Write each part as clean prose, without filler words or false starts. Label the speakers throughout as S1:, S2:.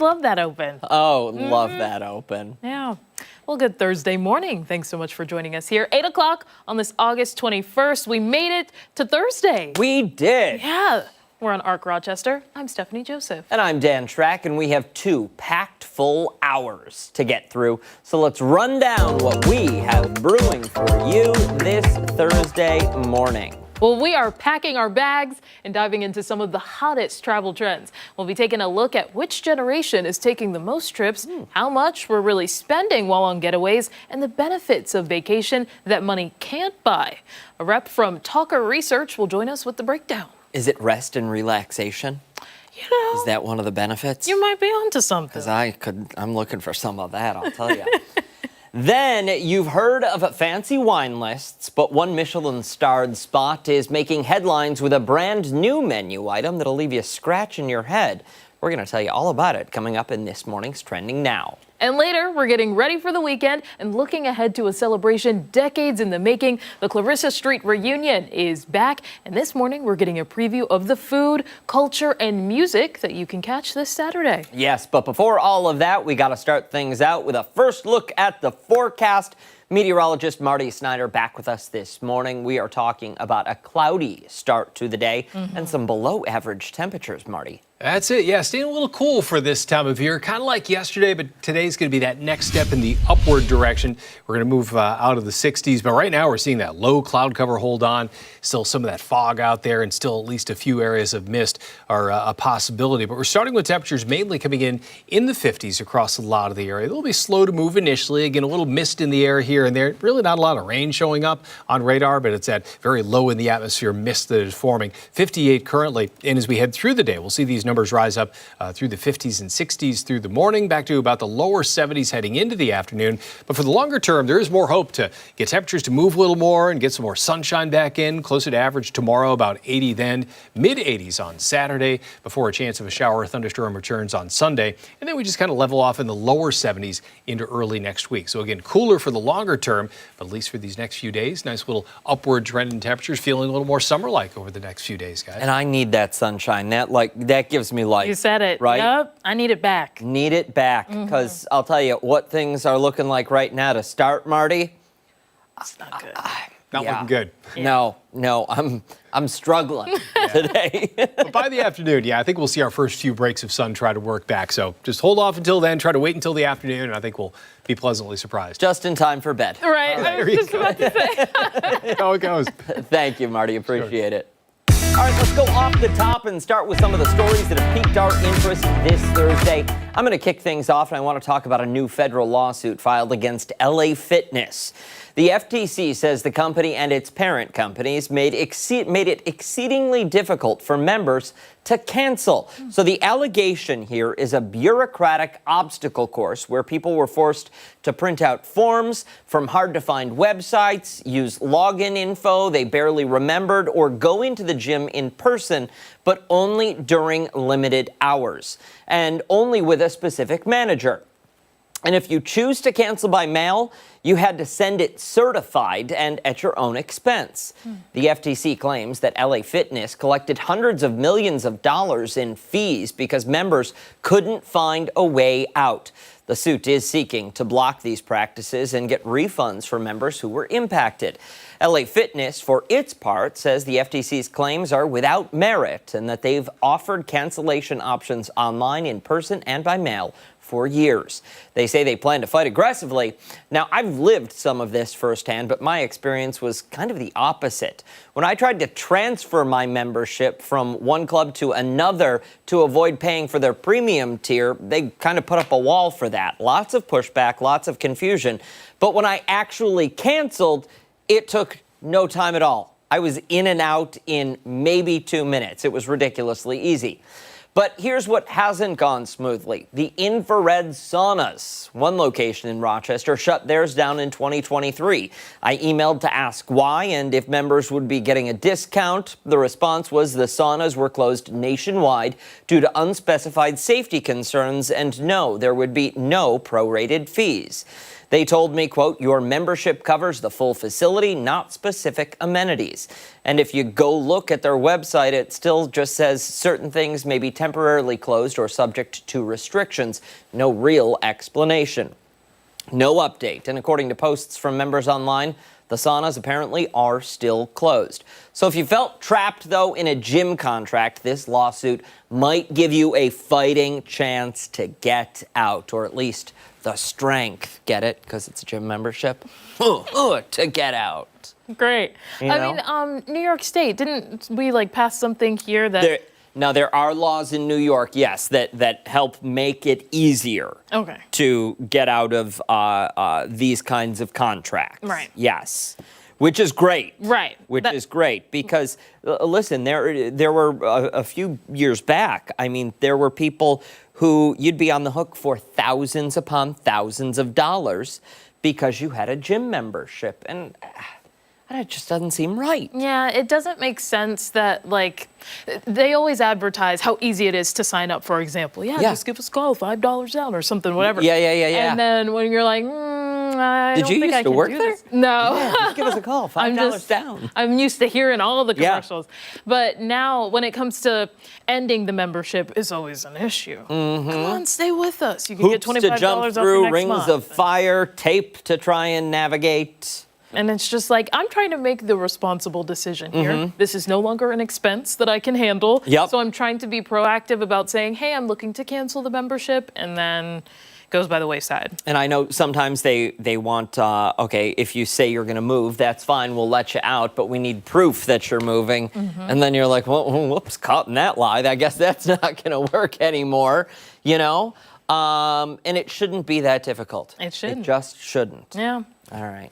S1: love that open.
S2: Oh, love that open.
S1: Yeah. Well, good Thursday morning. Thanks so much for joining us here. 8 o'clock on this August 21st. We made it to Thursday.
S2: We did.
S1: Yeah. We're on Arc Rochester. I'm Stephannie Joseph.
S2: And I'm Dan Schrack, and we have 2 packed full hours to get through. So let's run down what we have brewing for you this Thursday morning.
S1: Well, we are packing our bags and diving into some of the hottest travel trends. We'll be taking a look at which generation is taking the most trips, how much we're really spending while on getaways, and the benefits of vacation that money can't buy. A rep from Talker Research will join us with the breakdown.
S2: Is it rest and relaxation?
S1: You know,
S2: Is that one of the benefits?
S1: you might be onto something.
S2: Because I'm looking for some of that, I'll tell you. Then you've heard of fancy wine lists, but one Michelin-starred spot is making headlines with a brand new menu item that'll leave you scratching your head. We're going to tell you all about it coming up in this morning's Trending Now.
S1: And later, we're getting ready for the weekend and looking ahead to a celebration decades in the making. The Clarissa Street Reunion is back, and this morning we're getting a preview of the food, culture, and music that you can catch this Saturday.
S2: Yes, but before all of that, we got to start things out with a first look at the forecast. Meteorologist Marty Snyder back with us this morning. We are talking about a cloudy start to the day and some below average temperatures, Marty.
S3: That's it. Yeah, staying a little cool for this time of year, kind of like yesterday, but today's going to be that next step in the upward direction. We're going to move out of the 60s, but right now we're seeing that low cloud cover hold on. Still some of that fog out there, and still at least a few areas of mist are a possibility. But we're starting with temperatures mainly coming in the 50s across a lot of the area. They'll be slow to move initially. Again, a little mist in the air here and there. Really not a lot of rain showing up on radar, but it's that very low in the atmosphere mist that is forming. 58 currently, and as we head through the day, we'll see these numbers rise up through the 50s and 60s through the morning, back to about the lower 70s heading into the afternoon. But for the longer term, there is more hope to get temperatures to move a little more and get some more sunshine back in, closer to average tomorrow, about 80 then, mid-80s on Saturday, before a chance of a shower or thunderstorm returns on Sunday. And then we just kind of level off in the lower 70s into early next week. So again, cooler for the longer term, but at least for these next few days, nice little upward trend in temperatures, feeling a little more summer-like over the next few days, guys.
S2: And I need that sunshine. That gives me life.
S1: You said it.
S2: Right?
S1: Yep, I need it back.
S2: Need it back, because I'll tell you what things are looking like right now to start, Marty.
S1: It's not good.
S3: Not looking good.
S2: No, I'm struggling today.
S3: But by the afternoon, I think we'll see our first few breaks of sun try to work back. So just hold off until then, try to wait until the afternoon, and I think we'll be pleasantly surprised.
S2: Just in time for bed.
S1: Right, I was just about to say.
S3: How it goes.
S2: Thank you, Marty. Appreciate it. All right, let's go off the top and start with some of the stories that have piqued our interest this Thursday. I'm going to kick things off, and I want to talk about a new federal lawsuit filed against LA Fitness. The FTC says the company and its parent companies made it exceedingly difficult for members to cancel. So the allegation here is a bureaucratic obstacle course where people were forced to print out forms from hard-to-find websites, use login info they barely remembered, or go into the gym in person, but only during limited hours, and only with a specific manager. And if you choose to cancel by mail, you had to send it certified and at your own expense. The FTC claims that LA Fitness collected hundreds of millions of dollars in fees because members couldn't find a way out. The suit is seeking to block these practices and get refunds for members who were impacted. LA Fitness, for its part, says the FTC's claims are without merit and that they've offered cancellation options online, in person, and by mail for years. They say they plan to fight aggressively. Now, I've lived some of this firsthand, but my experience was kind of the opposite. When I tried to transfer my membership from one club to another to avoid paying for their premium tier, they kind of put up a wall for that. Lots of pushback, lots of confusion. But when I actually canceled, it took no time at all. I was in and out in maybe 2 minutes. It was ridiculously easy. But here's what hasn't gone smoothly. The infrared saunas. One location in Rochester shut theirs down in 2023. I emailed to ask why and if members would be getting a discount. The response was the saunas were closed nationwide due to unspecified safety concerns, and no, there would be no prorated fees. They told me, quote, your membership covers the full facility, not specific amenities. And if you go look at their website, it still just says certain things may be temporarily closed or subject to restrictions. No real explanation. No update. And according to posts from members online, the saunas apparently are still closed. So if you felt trapped, though, in a gym contract, this lawsuit might give you a fighting chance to get out, or at least the strength, get it? Because it's a gym membership, to get out.
S1: Great.
S2: You know?
S1: New York State, didn't we pass something here that...
S2: Now, there are laws in New York, yes, that help make it easier to get out of these kinds of contracts.
S1: Right.
S2: Yes. Which is great.
S1: Right.
S2: Which is great because, listen, there were a few years back, I mean, there were people who you'd be on the hook for thousands upon thousands of dollars because you had a gym membership. And it just doesn't seem right.
S1: Yeah, it doesn't make sense that, they always advertise how easy it is to sign up, for example. Yeah, just give us a call, $5 down or something, whatever.
S2: Yeah.
S1: And then when you're like, I
S2: Did
S1: don't
S2: you
S1: think
S2: used
S1: I
S2: to
S1: can
S2: work
S1: do
S2: there?
S1: this. No.
S2: Yeah, just give us a call, $5 down.
S1: I'm used to hearing all the commercials. But now, when it comes to ending the membership, it's always an issue. Come on, stay with us. You can get $25
S2: to jump
S1: off
S2: through,
S1: your next
S2: rings
S1: month.
S2: of fire, tape to try and navigate.
S1: And it's just I'm trying to make the responsible decision here. This is no longer an expense that I can handle.
S2: Yep.
S1: So I'm trying to be proactive about saying, hey, I'm looking to cancel the membership, and then it goes by the wayside.
S2: And I know sometimes they want, okay, if you say you're going to move, that's fine, we'll let you out, but we need proof that you're moving. And then you're like, well, whoops, caught in that lie. I guess that's not going to work anymore, you know? And it shouldn't be that difficult.
S1: It shouldn't.
S2: It just shouldn't.
S1: Yeah.
S2: All right.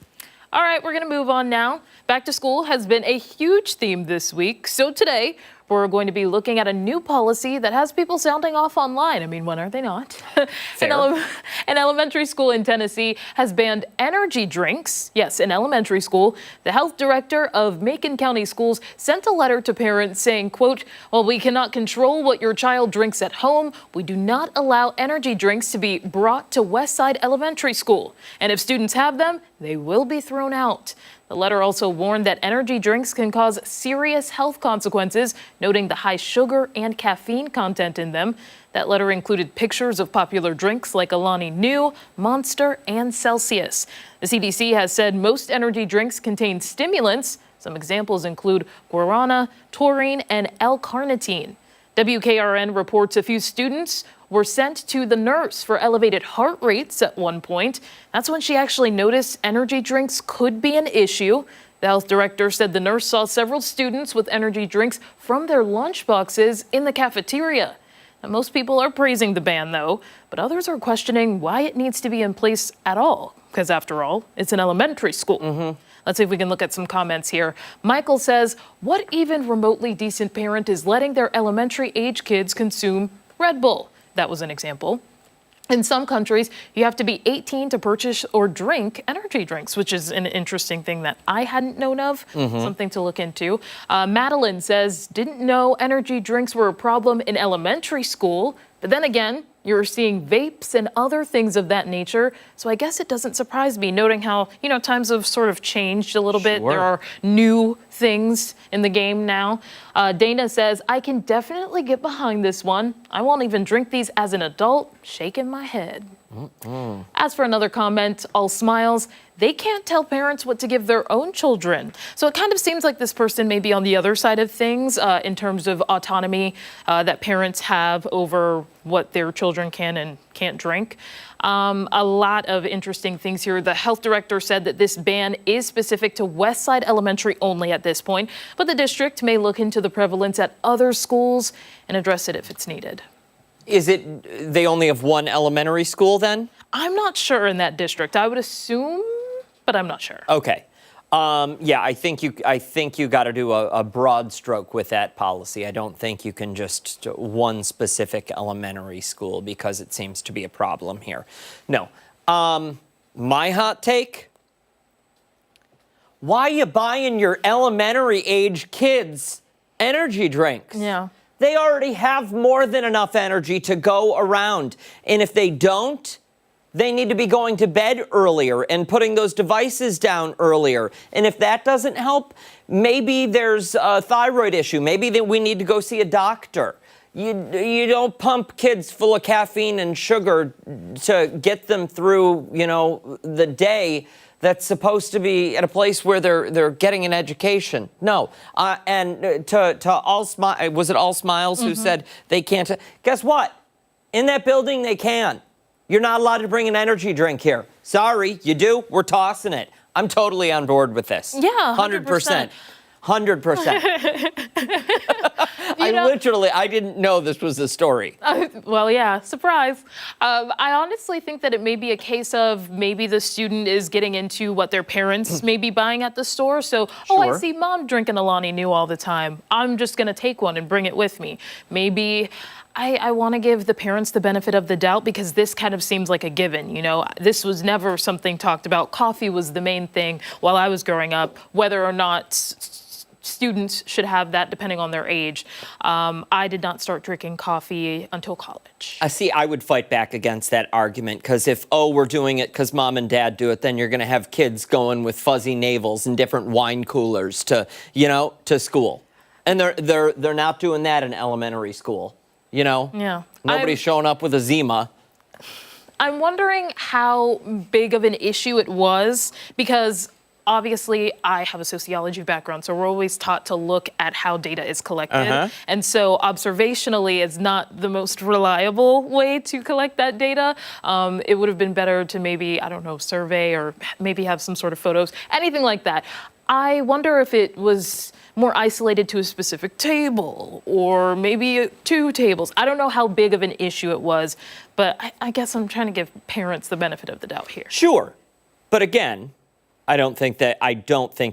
S1: All right, we're going to move on now. Back to school has been a huge theme this week. So today, we're going to be looking at a new policy that has people sounding off online. I mean, when are they not? An elementary school in Tennessee has banned energy drinks. Yes, in elementary school. The health director of Macon County Schools sent a letter to parents saying, quote, while we cannot control what your child drinks at home, we do not allow energy drinks to be brought to Westside Elementary School. And if students have them, they will be thrown out. The letter also warned that energy drinks can cause serious health consequences, noting the high sugar and caffeine content in them. That letter included pictures of popular drinks like Alani Nu, Monster, and Celsius. The CDC has said most energy drinks contain stimulants. Some examples include guarana, taurine, and L-carnitine. WKRN reports a few students were sent to the nurse for elevated heart rates at one point. That's when she actually noticed energy drinks could be an issue. The health director said the nurse saw several students with energy drinks from their lunch boxes in the cafeteria. Now, most people are praising the ban, though, but others are questioning why it needs to be in place at all, because after all, it's an elementary school. Let's see if we can look at some comments here. Michael says, what even remotely decent parent is letting their elementary age kids consume Red Bull? That was an example. In some countries, you have to be 18 to purchase or drink energy drinks, which is an interesting thing that I hadn't known of, something to look into. Madeline says, didn't know energy drinks were a problem in elementary school, but then again, you're seeing vapes and other things of that nature. So I guess it doesn't surprise me, noting how, times have sort of changed a little bit. There are new things in the game now. Dana says, I can definitely get behind this one. I won't even drink these as an adult, shaking my head. As for another comment, all smiles, they can't tell parents what to give their own children. So it kind of seems like this person may be on the other side of things in terms of autonomy that parents have over what their children can and can't drink. A lot of interesting things here. The health director said that this ban is specific to Westside Elementary only at this point, but the district may look into the prevalence at other schools and address it if it's needed.
S2: Is it they only have one elementary school then?
S1: I'm not sure in that district. I would assume, but I'm not sure.
S2: Okay. Yeah, I think you got to do a broad stroke with that policy. I don't think you can just one specific elementary school because it seems to be a problem here. No. My hot take, why you buying your elementary age kids energy drinks?
S1: Yeah.
S2: They already have more than enough energy to go around. And if they don't, They need to be going to bed earlier and putting those devices down earlier. And if that doesn't help, maybe there's a thyroid issue. Maybe that we need to go see a doctor. You don't pump kids full of caffeine and sugar to get them through, the day that's supposed to be at a place where they're getting an education. No. And to All Smiles, was it All Smiles who said they can't? Guess what? In that building, they can. You're not allowed to bring an energy drink here. Sorry, you do? We're tossing it. I'm totally on board with this.
S1: Yeah, 100%.
S2: 100%. I didn't know this was a story.
S1: Well, yeah, surprise. I honestly think that it may be a case of maybe the student is getting into what their parents may be buying at the store. So, I see mom drinking Alani Nu all the time. I'm just going to take one and bring it with me. Maybe I want to give the parents the benefit of the doubt because this kind of seems like a given. This was never something talked about. Coffee was the main thing while I was growing up, whether or not students should have that depending on their age. I did not start drinking coffee until college.
S2: I would fight back against that argument because if, we're doing it because mom and dad do it, then you're going to have kids going with fuzzy navels and different wine coolers to school. And they're not doing that in elementary school,
S1: Yeah.
S2: Nobody's showing up with a Zima.
S1: I'm wondering how big of an issue it was because obviously, I have a sociology background, so we're always taught to look at how data is collected. And so observationally is not the most reliable way to collect that data. It would have been better to maybe, survey or maybe have some sort of photos, anything like that. I wonder if it was more isolated to a specific table or maybe 2 tables. I don't know how big of an issue it was, but I guess I'm trying to give parents the benefit of the doubt here.
S2: Sure. But again, I don't think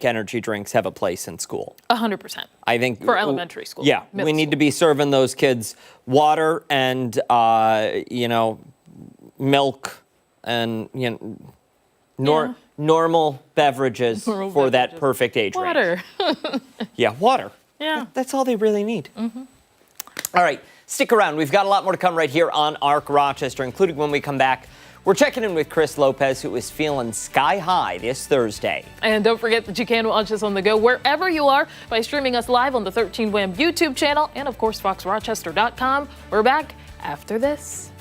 S2: energy drinks have a place in school.
S1: 100%.
S2: I think
S1: for elementary school.
S2: Yeah, we need to be serving those kids water and milk and normal beverages for that perfect age range.
S1: Water.
S2: Yeah, water.
S1: Yeah.
S2: That's all they really need. All right, stick around. We've got a lot more to come right here on ARC Rochester, including when we come back. We're checking in with Chris Lopez, who is feeling sky high this Thursday.
S1: And don't forget that you can watch us on the go wherever you are by streaming us live on the 13 Wham YouTube channel and, of course, foxrochester.com. We're back after this.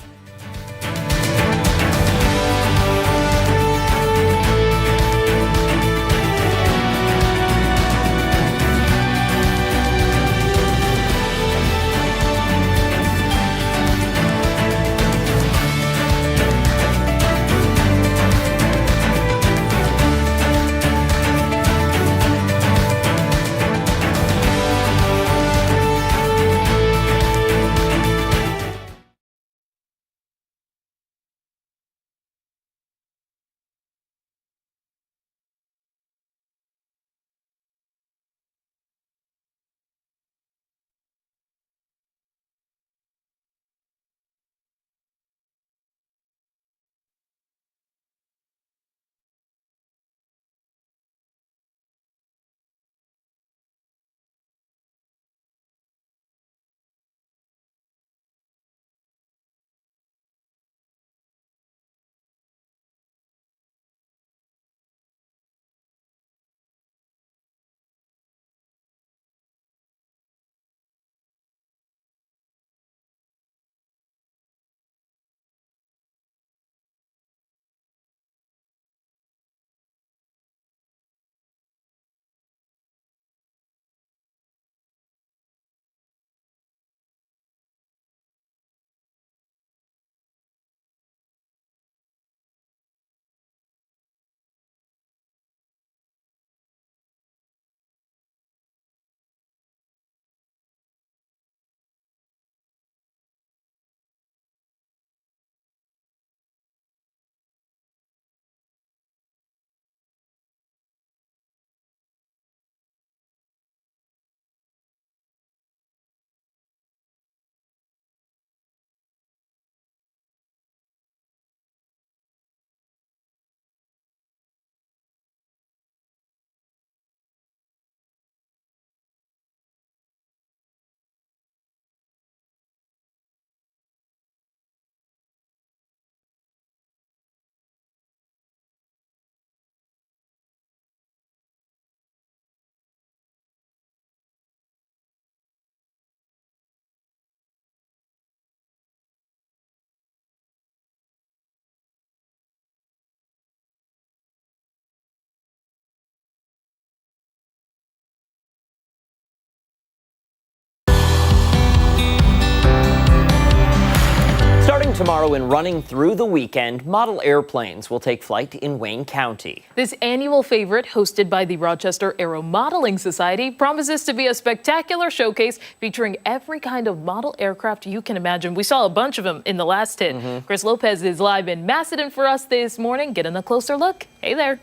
S2: tomorrow and running through the weekend, model airplanes will take flight in Wayne County.
S1: This annual favorite, hosted by the Rochester Aero-Modeling Society, promises to be a spectacular showcase featuring every kind of model aircraft you can imagine. We saw a bunch of them in the last hit. Chris Lopez is live in Macedon for us this morning, getting a closer look. Hey there.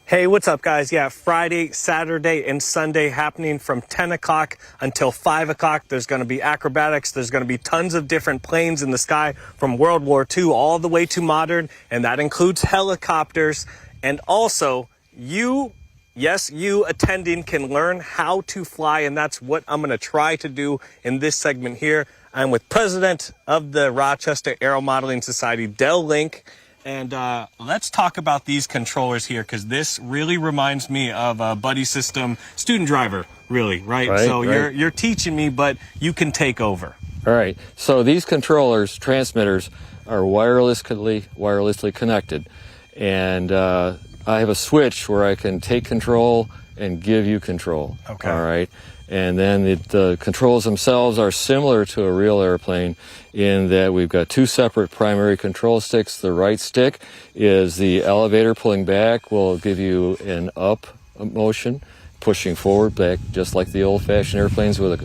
S4: Hey, what's up, guys? Yeah, Friday, Saturday, and Sunday happening from 10 o'clock until 5 o'clock. There's going to be acrobatics. There's going to be tons of different planes in the sky from World War II all the way to modern, and that includes helicopters. And also, you attending can learn how to fly, and that's what I'm going to try to do in this segment here. I'm with President of the Rochester Aero-Modeling Society, Del Link. And let's talk about these controllers here, because this really reminds me of a buddy system student driver, really, right? So you're teaching me, but you can take over.
S5: All right. So these controllers, transmitters, are wirelessly connected. And I have a switch where I can take control and give you control.
S4: Okay.
S5: All right. And then the controls themselves are similar to a real airplane in that we've got two separate primary control sticks. The right stick is the elevator pulling back will give you an up motion, pushing forward back, just like the old-fashioned airplanes with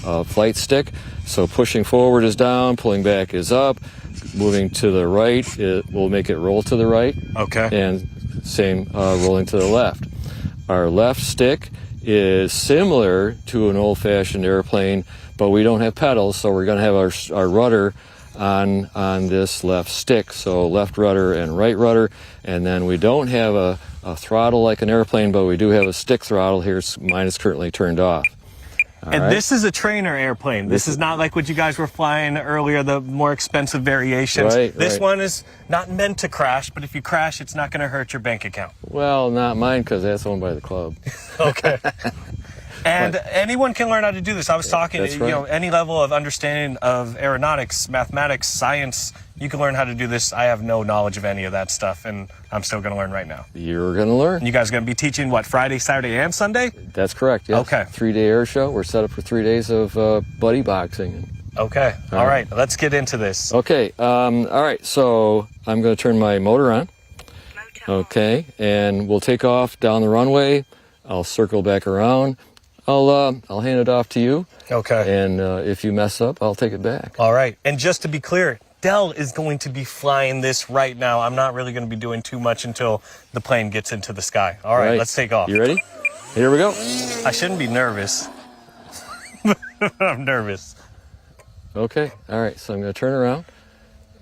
S5: a flight stick. So pushing forward is down, pulling back is up. Moving to the right, it will make it roll to the right.
S4: Okay.
S5: And same rolling to the left. Our left stick is similar to an old-fashioned airplane, but we don't have pedals, so we're going to have our rudder on this left stick, so left rudder and right rudder. And then we don't have a throttle like an airplane, but we do have a stick throttle here. Mine is currently turned off.
S4: This is a trainer airplane. This is not like what you guys were flying earlier, the more expensive variations. This one is not meant to crash, but if you crash, it's not going to hurt your bank account.
S5: Well, not mine, because that's owned by the club.
S4: Okay. And anyone can learn how to do this. I was talking,
S5: That's right.
S4: You know, any level of understanding of aeronautics, mathematics, science, you can learn how to do this. I have no knowledge of any of that stuff, and I'm still going to learn right now.
S5: You're going to learn.
S4: And you guys are going to be teaching, what, Friday, Saturday, and Sunday?
S5: That's correct, yes.
S4: Okay.
S5: 3-day air show. We're set up for 3 days of buddy boxing.
S4: Okay. All right. Let's get into this.
S5: Okay. All right. So I'm going to turn my motor on. Okay. And we'll take off down the runway. I'll circle back around. I'll hand it off to you.
S4: Okay.
S5: And if you mess up, I'll take it back.
S4: All right. And just to be clear, Del is going to be flying this right now. I'm not really going to be doing too much until the plane gets into the sky. All right. Let's take off.
S5: You ready? Here we go.
S4: I shouldn't be nervous. I'm nervous.
S5: Okay. All right. So I'm going to turn around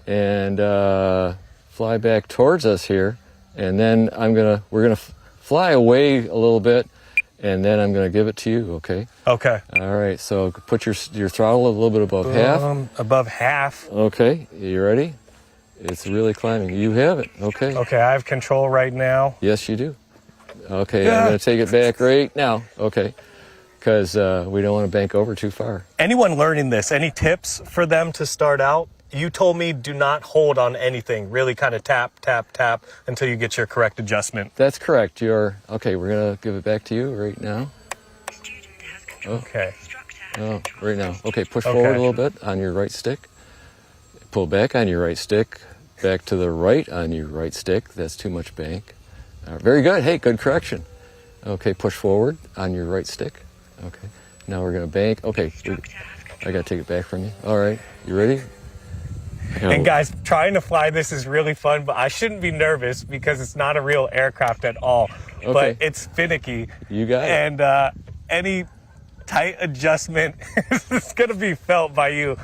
S5: and fly back towards us here. And then we're going to fly away a little bit. And then I'm going to give it to you, okay?
S4: Okay.
S5: All right, so put your throttle a little bit above half.
S4: Above half.
S5: Okay, you ready? It's really climbing. You have it, okay?
S4: Okay, I have control right now.
S5: Yes, you do. Okay, I'm going to take it back right now, okay? Because we don't want to bank over too far.
S4: Anyone learning this, any tips for them to start out? You told me do not hold on anything. Really kind of tap, tap, tap until you get your correct adjustment.
S5: That's correct. Okay, we're going to give it back to you right now.
S4: Okay.
S5: Oh, right now. Okay, push forward a little bit on your right stick. Pull back on your right stick. Back to the right on your right stick. That's too much bank. Very good. Hey, good correction. Okay, push forward on your right stick. Okay. Now we're going to bank. Okay, I got to take it back from you. All right, you ready?
S4: And guys, trying to fly this is really fun, but I shouldn't be nervous because it's not a real aircraft at all.
S5: Okay.
S4: But it's finicky.
S5: You got it.
S4: And any tight adjustment is going to be felt by you.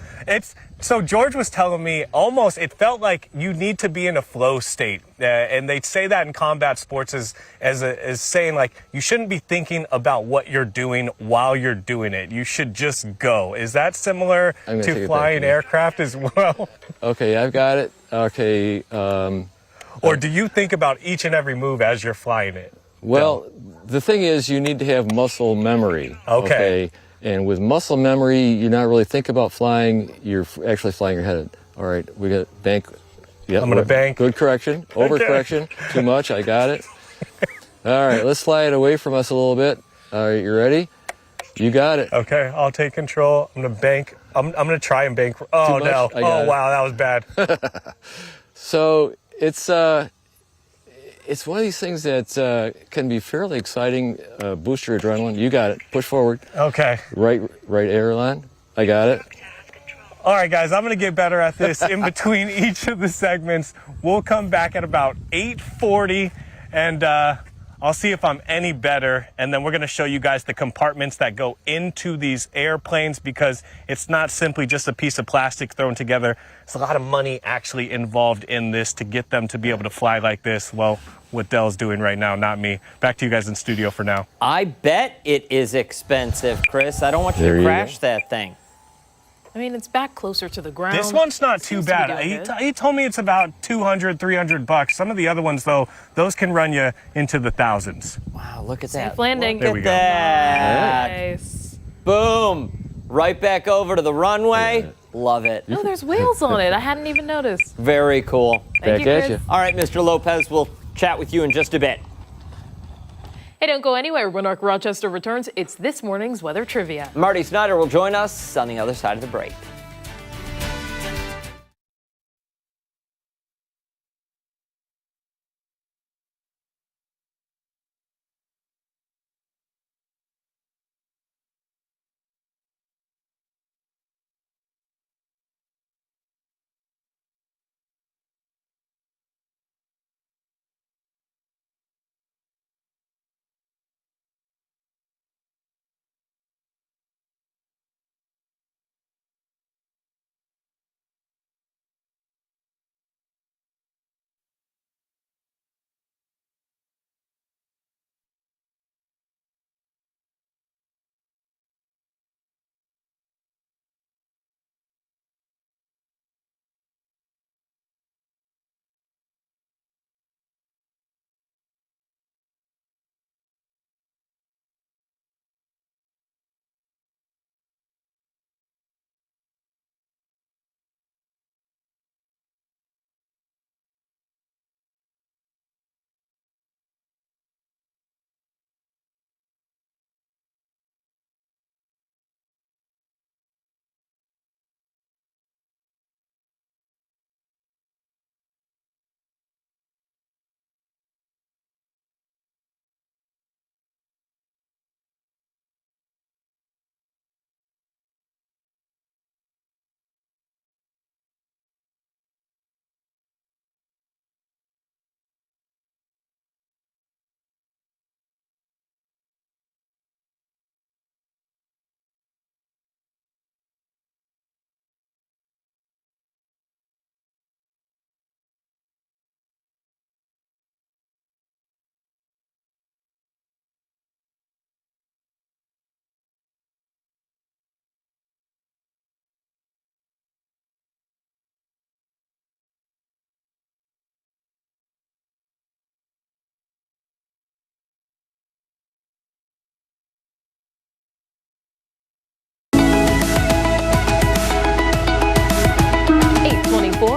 S4: So George was telling me almost it felt like you need to be in a flow state. And they say that in combat sports as saying like you shouldn't be thinking about what you're doing while you're doing it. You should just go. Is that similar to flying aircraft as well?
S5: Okay, I've got it. Okay.
S4: Or do you think about each and every move as you're flying it?
S5: Well, the thing is you need to have muscle memory. Okay. And with muscle memory, you're not really thinking about flying. You're actually flying your head. All right, we got bank. Yep,
S4: I'm going to bank.
S5: Good correction. Overcorrection. Too much. I got it. All right, let's fly it away from us a little bit. All right, you ready? You got it.
S4: Okay, I'll take control. I'm going to bank I'm going to try and bank. Oh,
S5: much?
S4: no.
S5: I got
S4: Oh,
S5: it.
S4: wow. That was bad.
S5: So it's one of these things that can be fairly exciting. Boost your adrenaline. You got it. Push forward.
S4: Okay.
S5: Right airline. I got it.
S4: All right, guys, I'm going to get better at this in between each of the segments. We'll come back at about 8:40, and I'll see if I'm any better. And then we're going to show you guys the compartments that go into these airplanes, because it's not simply just a piece of plastic thrown together. There's a lot of money actually involved in this to get them to be able to fly like this. Well, what Dell's doing right now, not me. Back to you guys in studio for now.
S2: I bet it is expensive, Chris. I don't want you
S5: There
S2: to
S5: you
S2: crash
S5: go.
S2: that thing.
S1: I mean, it's back closer to the ground.
S4: This one's not too
S1: Seems to be
S4: bad.
S1: doing
S4: He,
S1: good.
S4: he told me it's about 200, 300 bucks. Some of the other ones, though, those can run you into the thousands.
S2: Wow, look at
S1: Safe
S2: that.
S1: landing.
S2: Look
S4: we
S2: at
S4: go.
S2: that.
S1: Nice.
S2: Boom. Right back over to the runway. Love it.
S1: Oh, there's wheels on it. I hadn't even noticed.
S2: Very cool.
S1: Thank
S5: Back
S1: you,
S5: at
S1: Chris.
S5: you.
S2: All right, Mr. Lopez, we'll chat with you in just a bit.
S1: Hey, don't go anywhere. When Arc Rochester returns, it's this morning's weather trivia.
S2: Marty Snyder will join us on the other side of the break.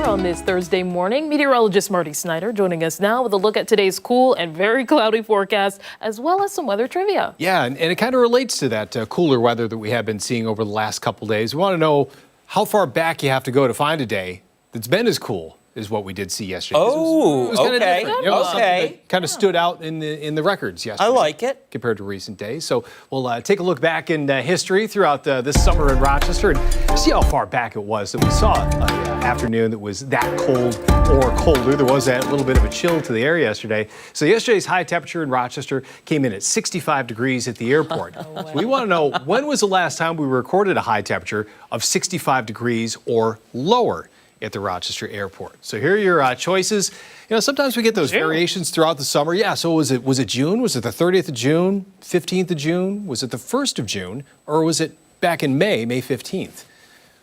S1: On this Thursday morning, meteorologist Marty Snyder joining us now with a look at today's cool and very cloudy forecast, as well as some weather trivia.
S3: Yeah, and it kind of relates to that cooler weather that we have been seeing over the last couple days. We want to know how far back you have to go to find a day that's been as cool as what we did see yesterday.
S2: Oh,
S3: it was kinda
S2: okay.
S3: different. You know, something
S2: Okay.
S3: that kind of stood out in the records yesterday.
S2: I like it.
S3: Compared to recent days. So we'll take a look back in history throughout this summer in Rochester and see how far back it was that we saw an afternoon that was that cold or colder. There was that little bit of a chill to the air yesterday. So yesterday's high temperature in Rochester came in at 65 degrees at the airport. So we want to know, when was the last time we recorded a high temperature of 65 degrees or lower at the Rochester airport? So here are your choices. You know, sometimes we get those variations throughout the summer. Yeah, so was it June? Was it the 30th of June, 15th of June? Was it the 1st of June? Or was it back in May 15th?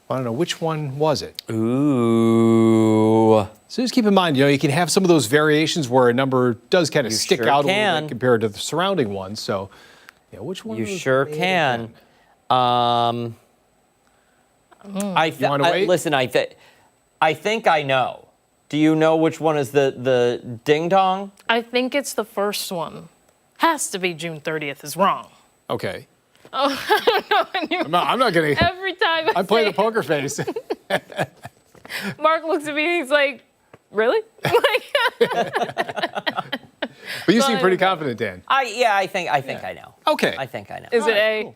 S3: I don't know, which one was it?
S2: Ooh.
S3: So just keep in mind, you know, you can have some of those variations where a number does kind of stick
S2: sure
S3: out a little
S2: can.
S3: bit compared to the surrounding ones. So, yeah, which one?
S2: You
S3: of those
S2: sure
S3: may it
S2: can.
S3: have been? You wanna wait?
S2: Listen, I think I know. Do you know which one is the ding dong?
S1: I think it's the first one. Has to be June 30th is wrong.
S3: Okay.
S1: Oh, I don't know.
S3: I'm not going to.
S1: Every time
S3: I play
S1: say
S3: the poker face.
S1: Mark looks at me and he's like, really?
S3: But you seem pretty confident, Dan.
S2: I think I know.
S3: Okay.
S2: I think I know.
S1: Is it A?
S3: Cool.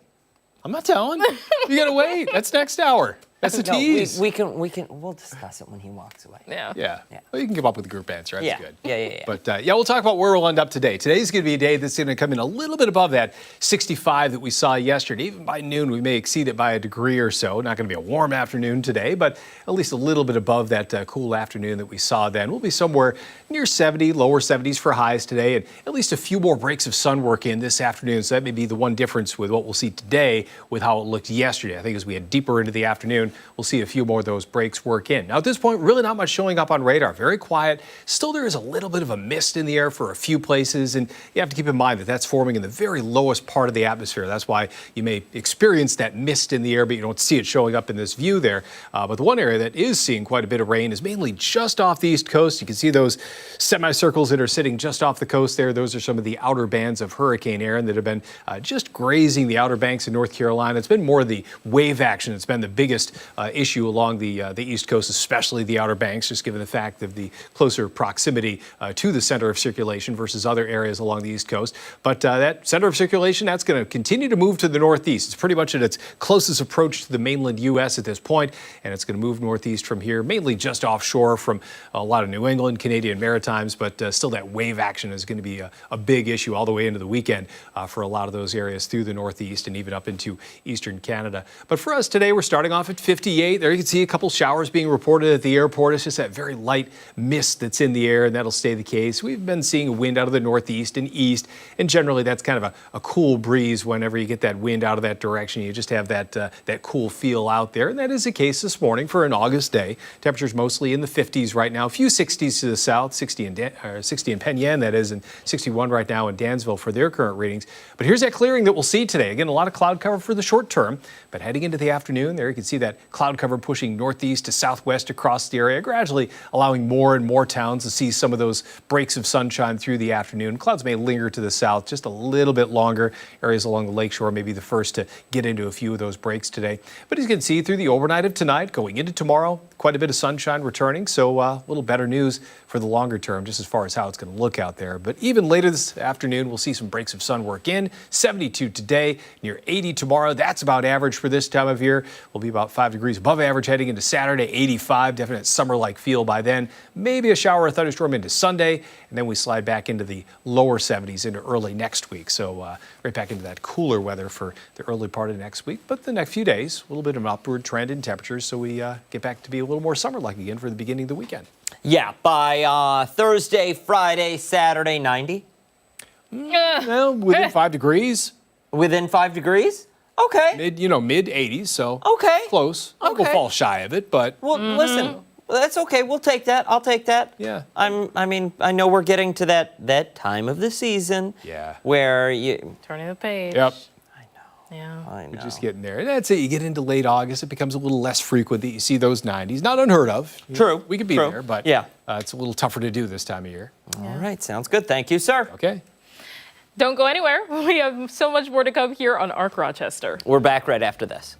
S3: I'm not telling. You got to wait. That's next hour. That's a
S2: No,
S3: tease.
S2: we'll discuss it when he walks away.
S1: Yeah.
S3: Yeah.
S2: Yeah.
S3: Well, you can give up with the group answer. That's
S2: Yeah.
S3: good.
S2: Yeah.
S3: But we'll talk about where we'll end up today. Today's going to be a day that's going to come in a little bit above that 65 that we saw yesterday. Even by noon, we may exceed it by a degree or so. Not going to be a warm afternoon today, but at least a little bit above that cool afternoon that we saw then. We'll be somewhere near 70, lower 70s for highs today, and at least a few more breaks of sun work in this afternoon. So that may be the one difference with what we'll see today with how it looked yesterday. I think as we head deeper into the afternoon, we'll see a few more of those breaks work in. Now, at this point, really not much showing up on radar. Very quiet. Still, there is a little bit of a mist in the air for a few places, and you have to keep in mind that that's forming in the very lowest part of the atmosphere. That's why you may experience that mist in the air, but you don't see it showing up in this view there. But the one area that is seeing quite a bit of rain is mainly just off the east coast. You can see those semicircles that are sitting just off the coast there. Those are some of the outer bands of hurricane air that have been just grazing the outer banks of North Carolina. It's been more the wave action that's been the biggest issue along the east coast, especially the outer banks, just given the fact of the closer proximity to the center of circulation versus other areas along the east coast. But that center of circulation, that's going to continue to move to the northeast. It's pretty much at its closest approach to the mainland U.S. at this point, and it's going to move northeast from here, mainly just offshore from a lot of New England, Canadian Maritimes, but still that wave action is going to be a big issue all the way into the weekend for a lot of those areas through the northeast and even up into eastern Canada. But for us today, we're starting off at 58. There you can see a couple showers being reported at the airport. It's just that very light mist that's in the air, and that'll stay the case. We've been seeing wind out of the northeast and east, and generally that's kind of a cool breeze whenever you get that wind out of that direction. You just have that cool feel out there, and that is the case this morning for an August day. Temperatures mostly in the 50s right now. A few 60s to the south, 60 in Penn Yan, that is, and 61 right now in Dansville for their current readings. But here's that clearing that we'll see today. Again, a lot of cloud cover for the short term, but heading into the afternoon, there you can see that cloud cover pushing northeast to southwest across the area, gradually allowing more and more towns to see some of those breaks of sunshine through the afternoon. Clouds may linger to the south just a little bit longer. Areas along the lakeshore may be the first to get into a few of those breaks today. But as you can see through the overnight of tonight, going into tomorrow, quite a bit of sunshine returning, so a little better news for the longer term, just as far as how it's going to look out there. But even later this afternoon, we'll see some breaks of sun work in. 72 today, near 80 tomorrow. That's about average for this time of year. We'll be about 5 degrees above average heading into Saturday, 85, definite summer-like feel by then. Maybe a shower or thunderstorm into Sunday, and then we slide back into the lower 70s into early next week. So right back into that cooler weather for the early part of next week. But the next few days, a little bit of an upward trend in temperatures, so we get back to be a little more summer-like again for the beginning of the weekend.
S2: Yeah, by Thursday, Friday, Saturday, 90.
S3: Well, within 5 degrees.
S2: Within 5 degrees? Okay.
S3: Mid 80s, so
S2: Okay.
S3: close. We'll
S2: Okay.
S3: fall shy of it, but
S2: Well, listen, that's okay. We'll take that. I'll take that.
S3: Yeah.
S2: I know we're getting to that time of the season.
S3: Yeah.
S2: Where you.
S1: Turning the page.
S3: yep.
S1: Yeah.
S2: I know.
S3: We're just getting there. And that's it. You get into late August, it becomes a little less frequent that you see those 90s. Not unheard of.
S2: True.
S3: We could be
S2: True.
S3: there, but
S2: Yeah.
S3: It's a little tougher to do this time of year.
S2: All right. Sounds good. Thank you, sir.
S3: Okay.
S1: Don't go anywhere. We have so much more to come here on Arc Rochester.
S2: We're back right after this.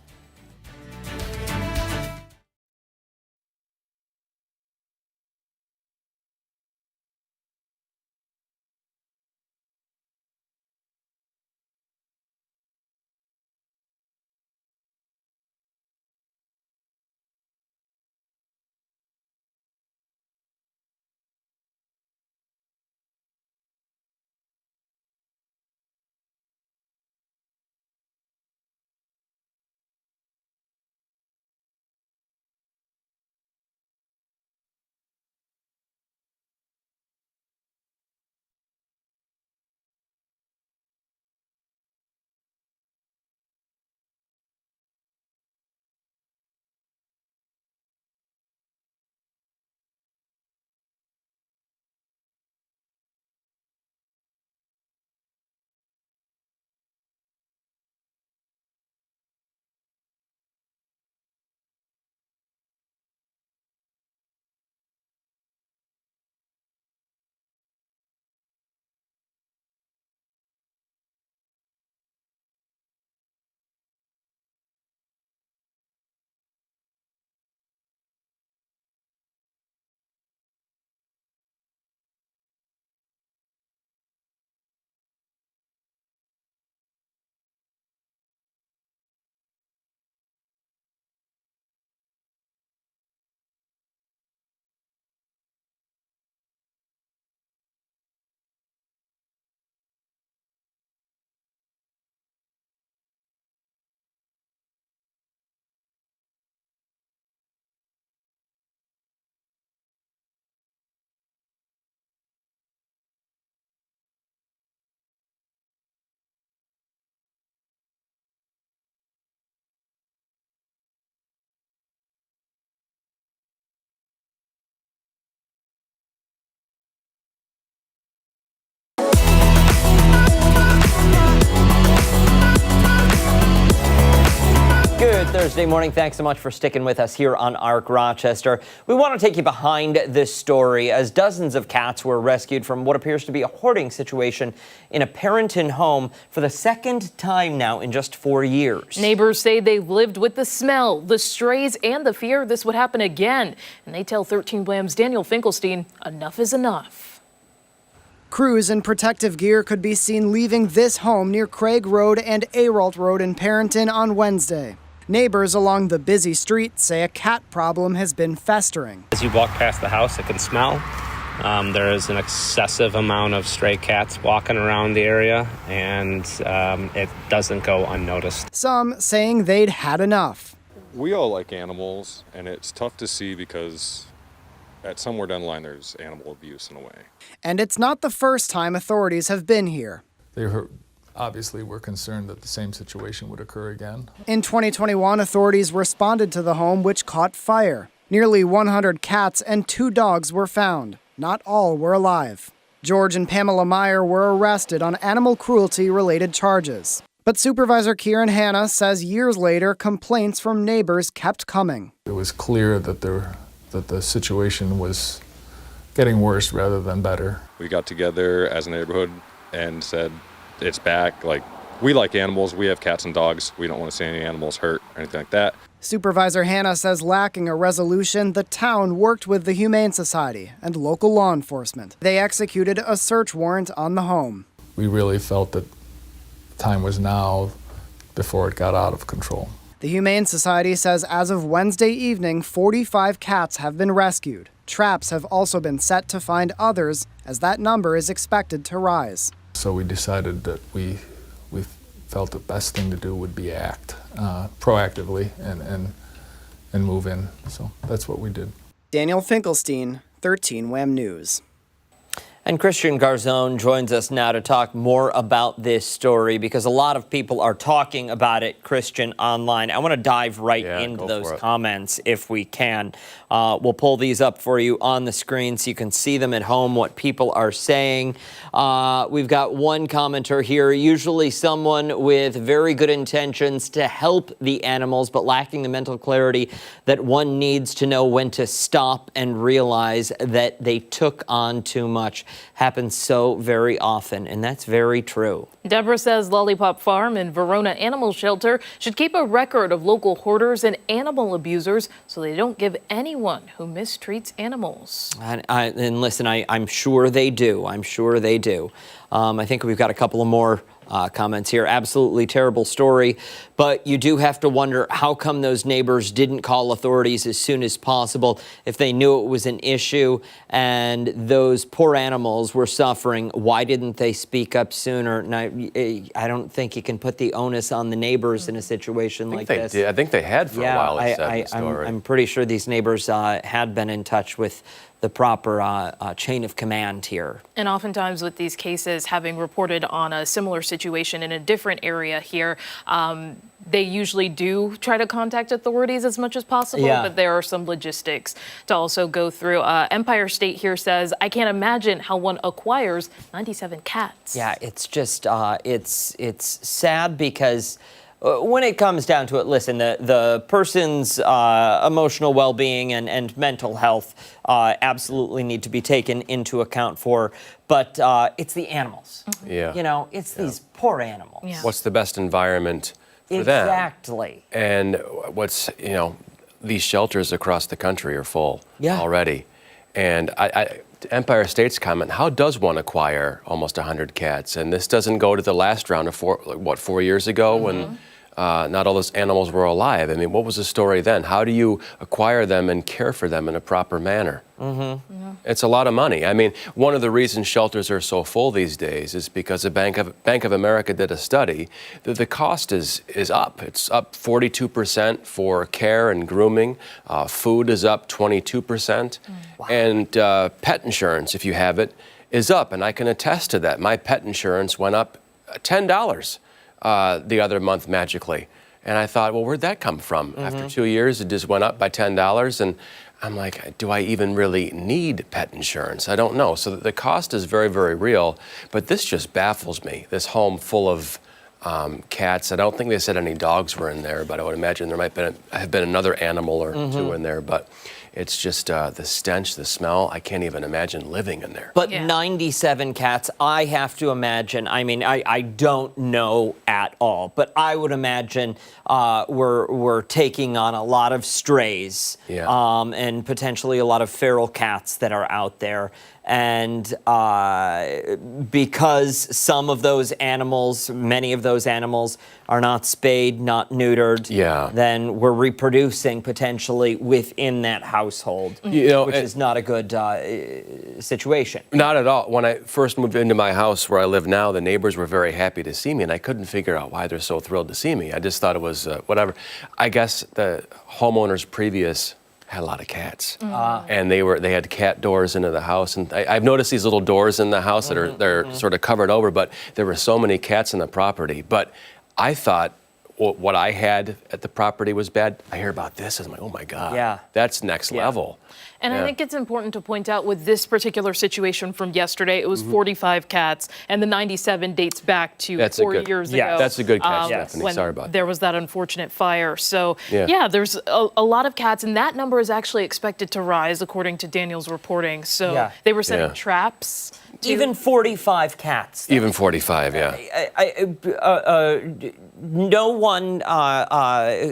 S2: Thursday morning. Thanks so much for sticking with us here on ARC Rochester. We want to take you behind this story as dozens of cats were rescued from what appears to be a hoarding situation in a Parenton home for the second time now in just 4 years.
S1: Neighbors say they've lived with the smell, the strays, and the fear this would happen again. And they tell 13 Blam's Daniel Finkelstein enough is enough.
S6: Crews in protective gear could be seen leaving this home near Craig Road and Aralt Road in Parenton on Wednesday. Neighbors along the busy street say a cat problem has been festering.
S7: As you walk past the house, it can smell. There is an excessive amount of stray cats walking around the area, and it doesn't go unnoticed.
S6: Some saying they'd had enough.
S8: We all like animals, and it's tough to see because at somewhere down the line there's animal abuse in a way.
S6: And it's not the first time authorities have been here.
S9: They obviously were concerned that the same situation would occur again.
S6: In 2021, authorities responded to the home, which caught fire. Nearly 100 cats and 2 dogs were found. Not all were alive. George and Pamela Meyer were arrested on animal cruelty-related charges. But Supervisor Kieran Hanna says years later, complaints from neighbors kept coming.
S9: It was clear that the situation was getting worse rather than better.
S8: We got together as a neighborhood and said, it's back. Like, we like animals. We have cats and dogs. We don't want to see any animals hurt or anything like that.
S6: Supervisor Hanna says lacking a resolution, the town worked with the Humane Society and local law enforcement. They executed a search warrant on the home.
S9: We really felt that time was now before it got out of control.
S6: The Humane Society says as of Wednesday evening, 45 cats have been rescued. Traps have also been set to find others, as that number is expected to rise.
S9: So we decided that we felt the best thing to do would be act proactively and move in. So that's what we did.
S6: Daniel Finkelstein, 13 WHAM News.
S2: And Christian Garzone joins us now to talk more about this story because a lot of people are talking about it, Christian, online. I want to dive right into those comments if we can. We'll pull these up for you on the screen so you can see them at home, what people are saying. We've got one commenter here, usually someone with very good intentions to help the animals, but lacking the mental clarity that one needs to know when to stop and realize that they took on too much. Happens so very often, and that's very true.
S1: Deborah says Lollipop Farm and Verona Animal Shelter should keep a record of local hoarders and animal abusers so they don't give anyone who mistreats animals.
S2: And listen, I'm sure they do. I'm sure they do. I think we've got a couple of more comments here. Absolutely terrible story, but you do have to wonder how come those neighbors didn't call authorities as soon as possible if they knew it was an issue and those poor animals were suffering. Why didn't they speak up sooner? Now, I don't think you can put the onus on the neighbors in a situation like this.
S10: I think they had for a while.
S2: I'm pretty sure these neighbors had been in touch with the proper chain of command here.
S1: And oftentimes with these cases, having reported on a similar situation in a different area here, they usually do try to contact authorities as much as possible, but there are some logistics to also go through. Empire State here says, I can't imagine how one acquires 97 cats.
S2: Yeah, it's just, it's sad because when it comes down to it, listen, the person's emotional well-being and mental health absolutely need to be taken into account for, but it's the animals.
S10: Yeah.
S2: You know, it's these poor animals.
S1: Yeah.
S10: What's the best environment for them?
S2: Exactly.
S10: And what's, these shelters across the country are full already. And to Empire State's comment, how does one acquire almost 100 cats? And this doesn't go to the last round of 4 years ago when not all those animals were alive. I mean, what was the story then? How do you acquire them and care for them in a proper manner? It's a lot of money. I mean, one of the reasons shelters are so full these days is because the Bank of America did a study that the cost is up. It's up 42% for care and grooming. Food is up 22%. Wow. And pet insurance, if you have it, is up. And I can attest to that. My pet insurance went up $10 the other month magically. And I thought, well, where'd that come from? After 2 years, it just went up by $10. And I'm like, do I even really need pet insurance? I don't know. So the cost is very, very real. But this just baffles me, this home full of cats. I don't think they said any dogs were in there, but I would imagine there might have been another animal or two in there. But it's just the stench, the smell. I can't even imagine living in there.
S2: But 97 cats, I have to imagine, I mean, I don't know at all, but I would imagine we're taking on a lot of strays and potentially a lot of feral cats that are out there. And because some of those animals, many of those animals are not spayed, not neutered, then we're reproducing potentially within that household, which is not a good situation.
S10: Not at all. When I first moved into my house where I live now, the neighbors were very happy to see me, and I couldn't figure out why they're so thrilled to see me. I just thought it was whatever. I guess the homeowners previous had a lot of cats, and they had cat doors into the house, and I've noticed these little doors in the house that are they're sort of covered over, but there were so many cats in the property. But I thought what I had at the property was bad. I hear about this, and I'm like, oh my God, that's next level.
S1: And I think it's important to point out with this particular situation from yesterday, it was 45 cats, and the 97 dates back to 4 years ago.
S10: That's a good catch, Stephanie. Sorry about that.
S1: There was that unfortunate fire. So, there's a lot of cats, and that number is actually expected to rise, according to Daniel's reporting. So they were setting traps.
S2: Even 45 cats. Though.
S10: Even 45,
S2: no one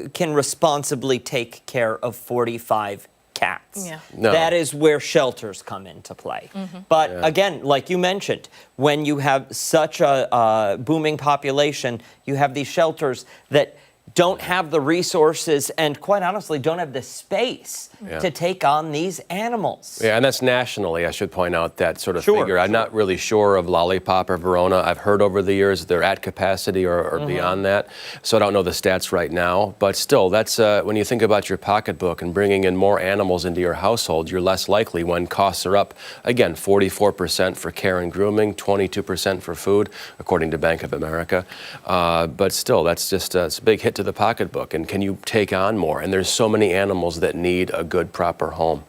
S2: can responsibly take care of 45 cats.
S10: No.
S2: That is where shelters come into play. But again, like you mentioned, when you have such a booming population, you have these shelters that don't have the resources and, quite honestly, don't have the space to take on these animals.
S10: Yeah, and that's nationally, I should point out, that sort of figure. I'm not really sure of Lollipop or Verona. I've heard over the years they're at capacity or beyond that, so I don't know the stats right now. But still, that's when you think about your pocketbook and bringing in more animals into your household, you're less likely when costs are up. Again, 44% for care and grooming, 22% for food, according to Bank of America. But still, that's just it's a big hit to the pocketbook. And can you take on more? And there's so many animals that need a good, proper home.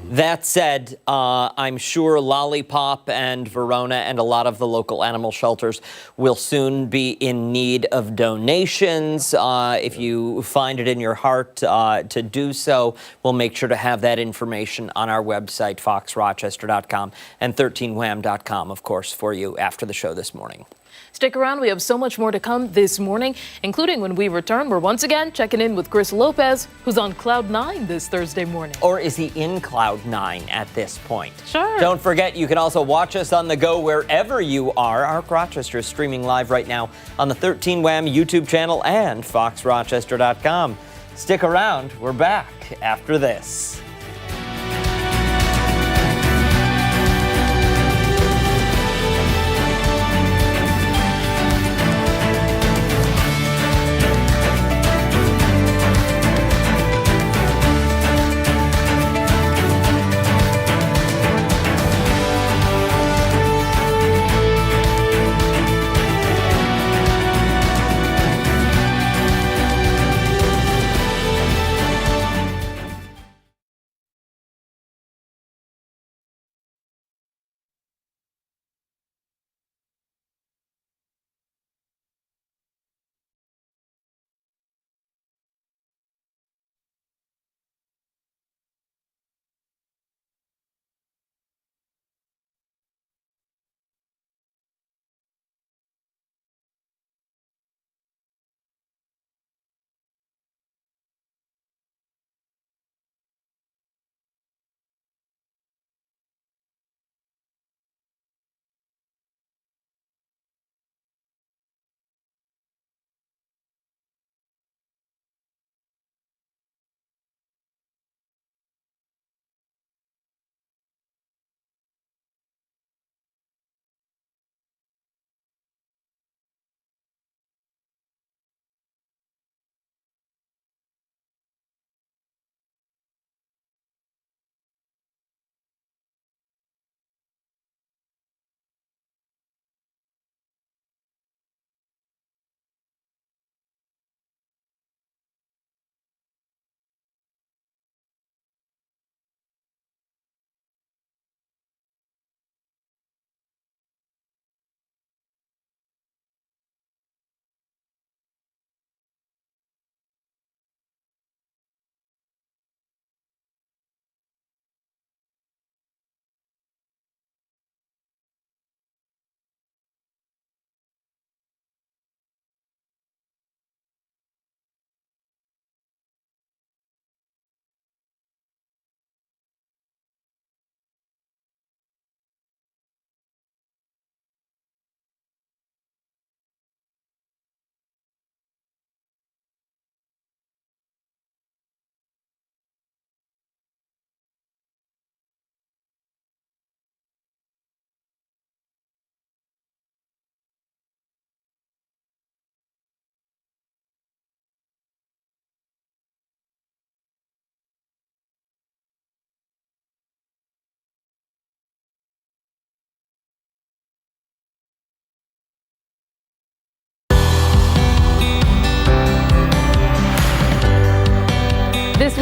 S2: That said, I'm sure Lollipop and Verona and a lot of the local animal shelters will soon be in need of donations. If you find it in your heart to do so, we'll make sure to have that information on our website, foxrochester.com, and 13wham.com, of course, for you after the show this morning.
S1: Stick around. We have so much more to come this morning, including when we return. We're once again checking in with Chris Lopez, who's on Cloud 9 this Thursday morning.
S2: Or is he in Cloud 9 at this point?
S1: Sure.
S2: Don't forget, you can also watch us on the go wherever you are. Arc Rochester is streaming live right now on the 13 Wham YouTube channel and foxrochester.com. Stick around. We're back after this.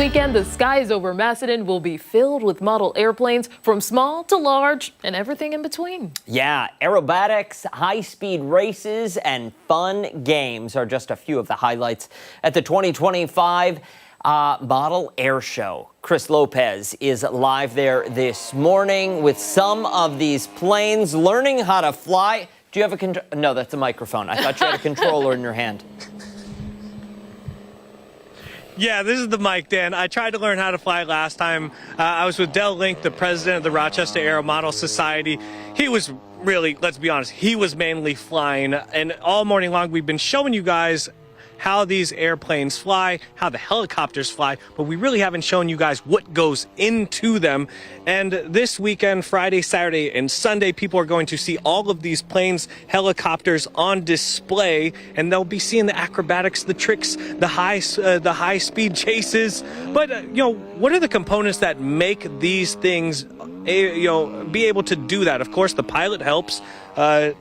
S1: weekend, the skies over Macedon will be filled with model airplanes from small to large and everything in between.
S2: Yeah, aerobatics, high-speed races, and fun games are just a few of the highlights at the 2025 Model Air Show. Chris Lopez is live there this morning with some of these planes, learning how to fly. Do you have a No, that's a microphone. I thought you had a controller in your hand.
S4: Yeah, this is the mic, Dan. I tried to learn how to fly last time. I was with Del Link, the president of the Rochester Aero-Modeling Society. He was really, let's be honest, he was mainly flying. And all morning long, we've been showing you guys how these airplanes fly, how the helicopters fly, but we really haven't shown you guys what goes into them. And this weekend, Friday, Saturday, and Sunday, people are going to see all of these planes, helicopters on display, and they'll be seeing the acrobatics, the tricks, the high-speed chases. But what are the components that make these things, be able to do that? Of course, the pilot helps.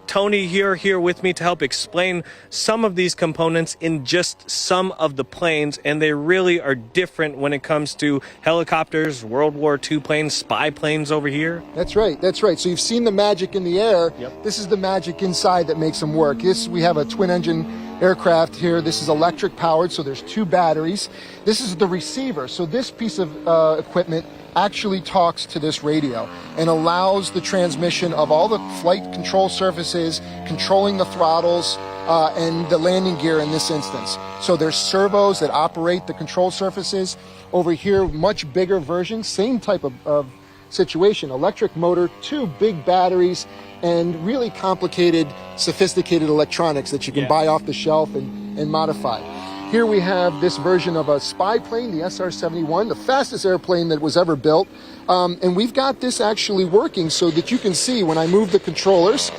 S4: Tony here with me to help explain some of these components in just some of the planes, and they really are different when it comes to helicopters, World War II planes, spy planes over here.
S11: That's right. So you've seen the magic in the air. Yep. This is the magic inside that makes them work. We have a twin-engine aircraft here. This is electric powered, so there's 2 batteries. This is the receiver. So this piece of equipment actually talks to this radio and allows the transmission of all the flight control surfaces, controlling the throttles, and the landing gear in this instance. So there's servos that operate the control surfaces. Over here, much bigger version, same type of situation. Electric motor, 2 big batteries, and really complicated, sophisticated electronics that you can buy off the shelf and modify. Here we have this version of a spy plane, the SR-71, the fastest airplane that was ever built. And we've got this actually working so that you can see when I move the controllers,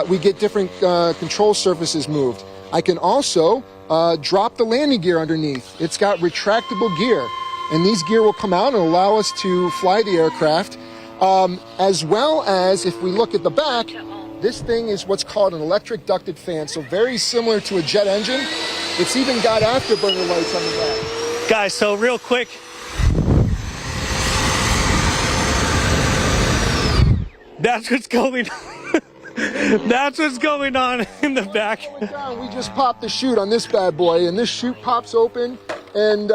S11: we get different control surfaces moved. I can also drop the landing gear underneath. It's got retractable gear, and these gear will come out and allow us to fly the aircraft. As well as, if we look at the back, this thing is what's called an electric ducted fan, so very similar to a jet engine. It's even got afterburner lights on the back.
S4: Guys, so real quick, that's what's going on. That's what's going on in the back.
S11: We just popped the chute on this bad boy, and this chute pops open and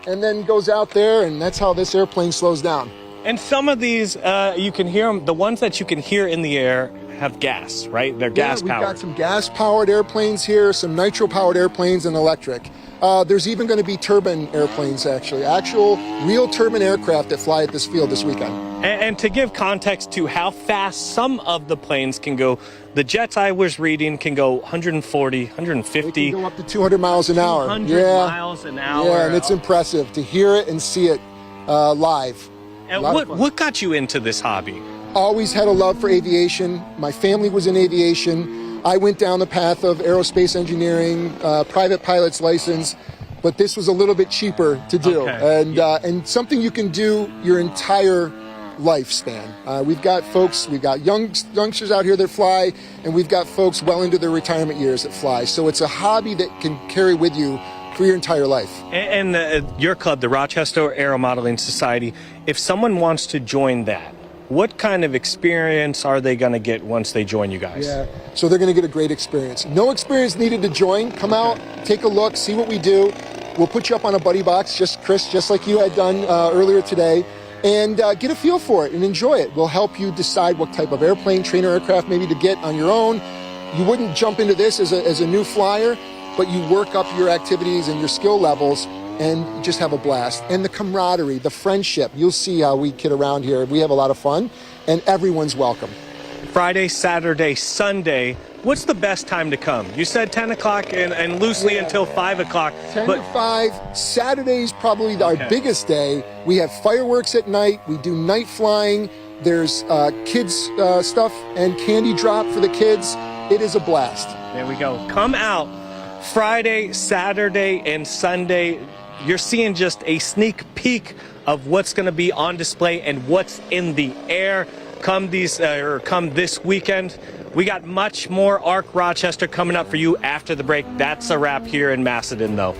S11: then goes out there, and that's how this airplane slows down.
S4: And some of these, you can hear them, the ones that you can hear in the air have gas, right? They're gas-powered.
S11: We've got some gas-powered airplanes here, some nitro-powered airplanes, and electric. There's even going to be turbine airplanes, actually. Actual, real turbine aircraft that fly at this field this weekend.
S4: And to give context to how fast some of the planes can go, the jets I was reading can go 140, 150.
S11: They can go up to 200 miles an hour.
S4: 200 miles an hour.
S11: Yeah, and it's impressive to hear it and see it live.
S4: And what got you into this hobby?
S11: Always had a love for aviation. My family was in aviation. I went down the path of aerospace engineering, private pilot's license, but this was a little bit cheaper to do, and something you can do your entire lifespan. We've got youngsters out here that fly, and we've got folks well into their retirement years that fly. So it's a hobby that can carry with you for your entire life.
S4: And your club, the Rochester Aero-Modeling Society, if someone wants to join that, what kind of experience are they going to get once they join you guys?
S11: Yeah, so they're going to get a great experience. No experience needed to join. Come out, take a look, see what we do. We'll put you up on a buddy box, Chris, just like you had done earlier today, and get a feel for it and enjoy it. We'll help you decide what type of airplane, trainer aircraft maybe to get on your own. You wouldn't jump into this as a new flyer, but you work up your activities and your skill levels and just have a blast. And the camaraderie, the friendship, you'll see how we kid around here. We have a lot of fun, and everyone's welcome.
S4: Friday, Saturday, Sunday, what's the best time to come? You said 10 o'clock and loosely until 5 o'clock.
S11: 10 to 5. Saturday's probably our biggest day. We have fireworks at night. We do night flying. There's kids stuff and candy drop for the kids. It is a blast.
S4: There we go. Come out Friday, Saturday, and Sunday. You're seeing just a sneak peek of what's going to be on display and what's in the air come this weekend. We got much more ARC Rochester coming up for you after the break. That's a wrap here in Macedon, though.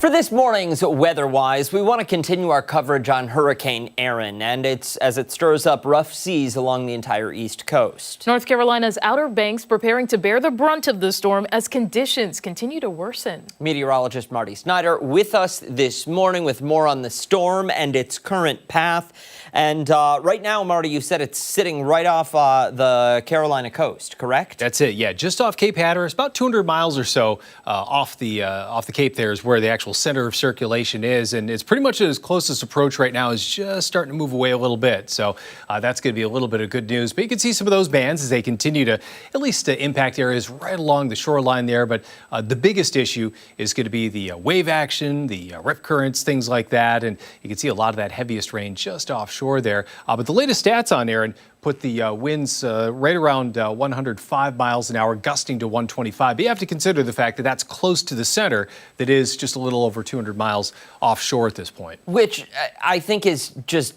S2: For this morning's weather-wise, we want to continue our coverage on Hurricane Erin, and as it stirs up rough seas along the entire East Coast.
S1: North Carolina's Outer Banks preparing to bear the brunt of the storm as conditions continue to worsen.
S2: Meteorologist Marty Snyder with us this morning with more on the storm and its current path. And right now, Marty, you said it's sitting right off the Carolina coast, correct?
S3: That's it, yeah. Just off Cape Hatteras, about 200 miles or so off the Cape there is where the actual center of circulation is. And it's pretty much its closest approach right now is just starting to move away a little bit. So that's going to be a little bit of good news. But you can see some of those bands as they continue to at least impact areas right along the shoreline there. But the biggest issue is going to be the wave action, the rip currents, things like that. And you can see a lot of that heaviest rain just offshore there. But the latest stats on Erin put the winds right around 105 miles an hour, gusting to 125. But you have to consider the fact that that's close to the center, that is just a little over 200 miles offshore at this point.
S2: Which I think is just,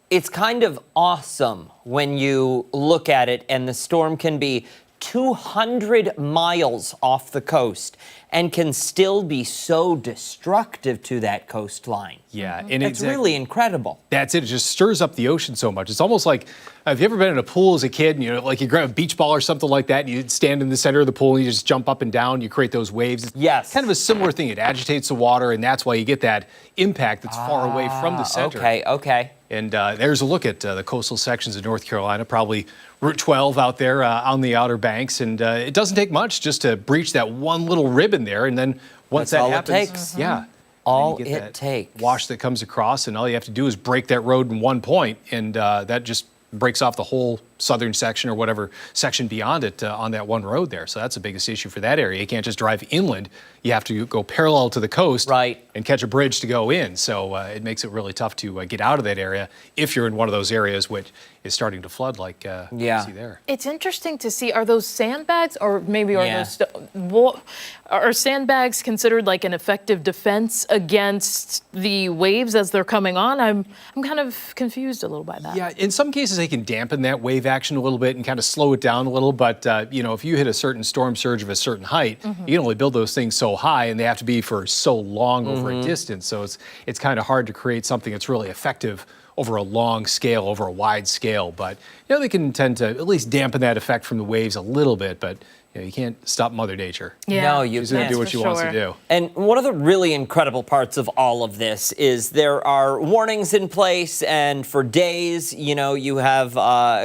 S2: it's kind of awesome when you look at it and the storm can be 200 miles off the coast and can still be so destructive to that coastline.
S3: Yeah, and
S2: it's really incredible.
S3: That's it. It just stirs up the ocean so much. It's almost like, have you ever been in a pool as a kid and like you grab a beach ball or something like that and you stand in the center of the pool and you just jump up and down, you create those waves?
S2: Yes.
S3: Kind of a similar thing. It agitates the water, and that's why you get that impact that's far away from the center.
S2: Okay.
S3: And there's a look at the coastal sections of North Carolina, probably Route 12 out there on the Outer Banks. And it doesn't take much just to breach that one little ribbon there. And then once
S2: That's
S3: that
S2: all
S3: happens,
S2: it takes.
S3: yeah.
S2: All
S3: you get
S2: it takes.
S3: Wash that comes across, and all you have to do is break that road in one point, and that just breaks off the whole southern section or whatever section beyond it on that one road there. So that's the biggest issue for that area. You can't just drive inland. You have to go parallel to the coast and catch a bridge to go in. So it makes it really tough to get out of that area if you're in one of those areas which is starting to flood like you see there.
S1: It's interesting to see, are those sandbags or maybe are sandbags considered like an effective defense against the waves as they're coming on? I'm kind of confused a little by that.
S3: Yeah, in some cases they can dampen that wave action a little bit and kind of slow it down a little, but if you hit a certain storm surge of a certain height, you can only build those things so high, and they have to be for so long over a distance. So it's kind of hard to create something that's really effective over a long scale, over a wide scale. But they can tend to at least dampen that effect from the waves a little bit, but you can't stop Mother Nature.
S1: Yeah.
S2: No, you
S3: She's going to
S2: can't.
S3: do what she wants to do.
S2: And one of the really incredible parts of all of this is there are warnings in place, and for days, you have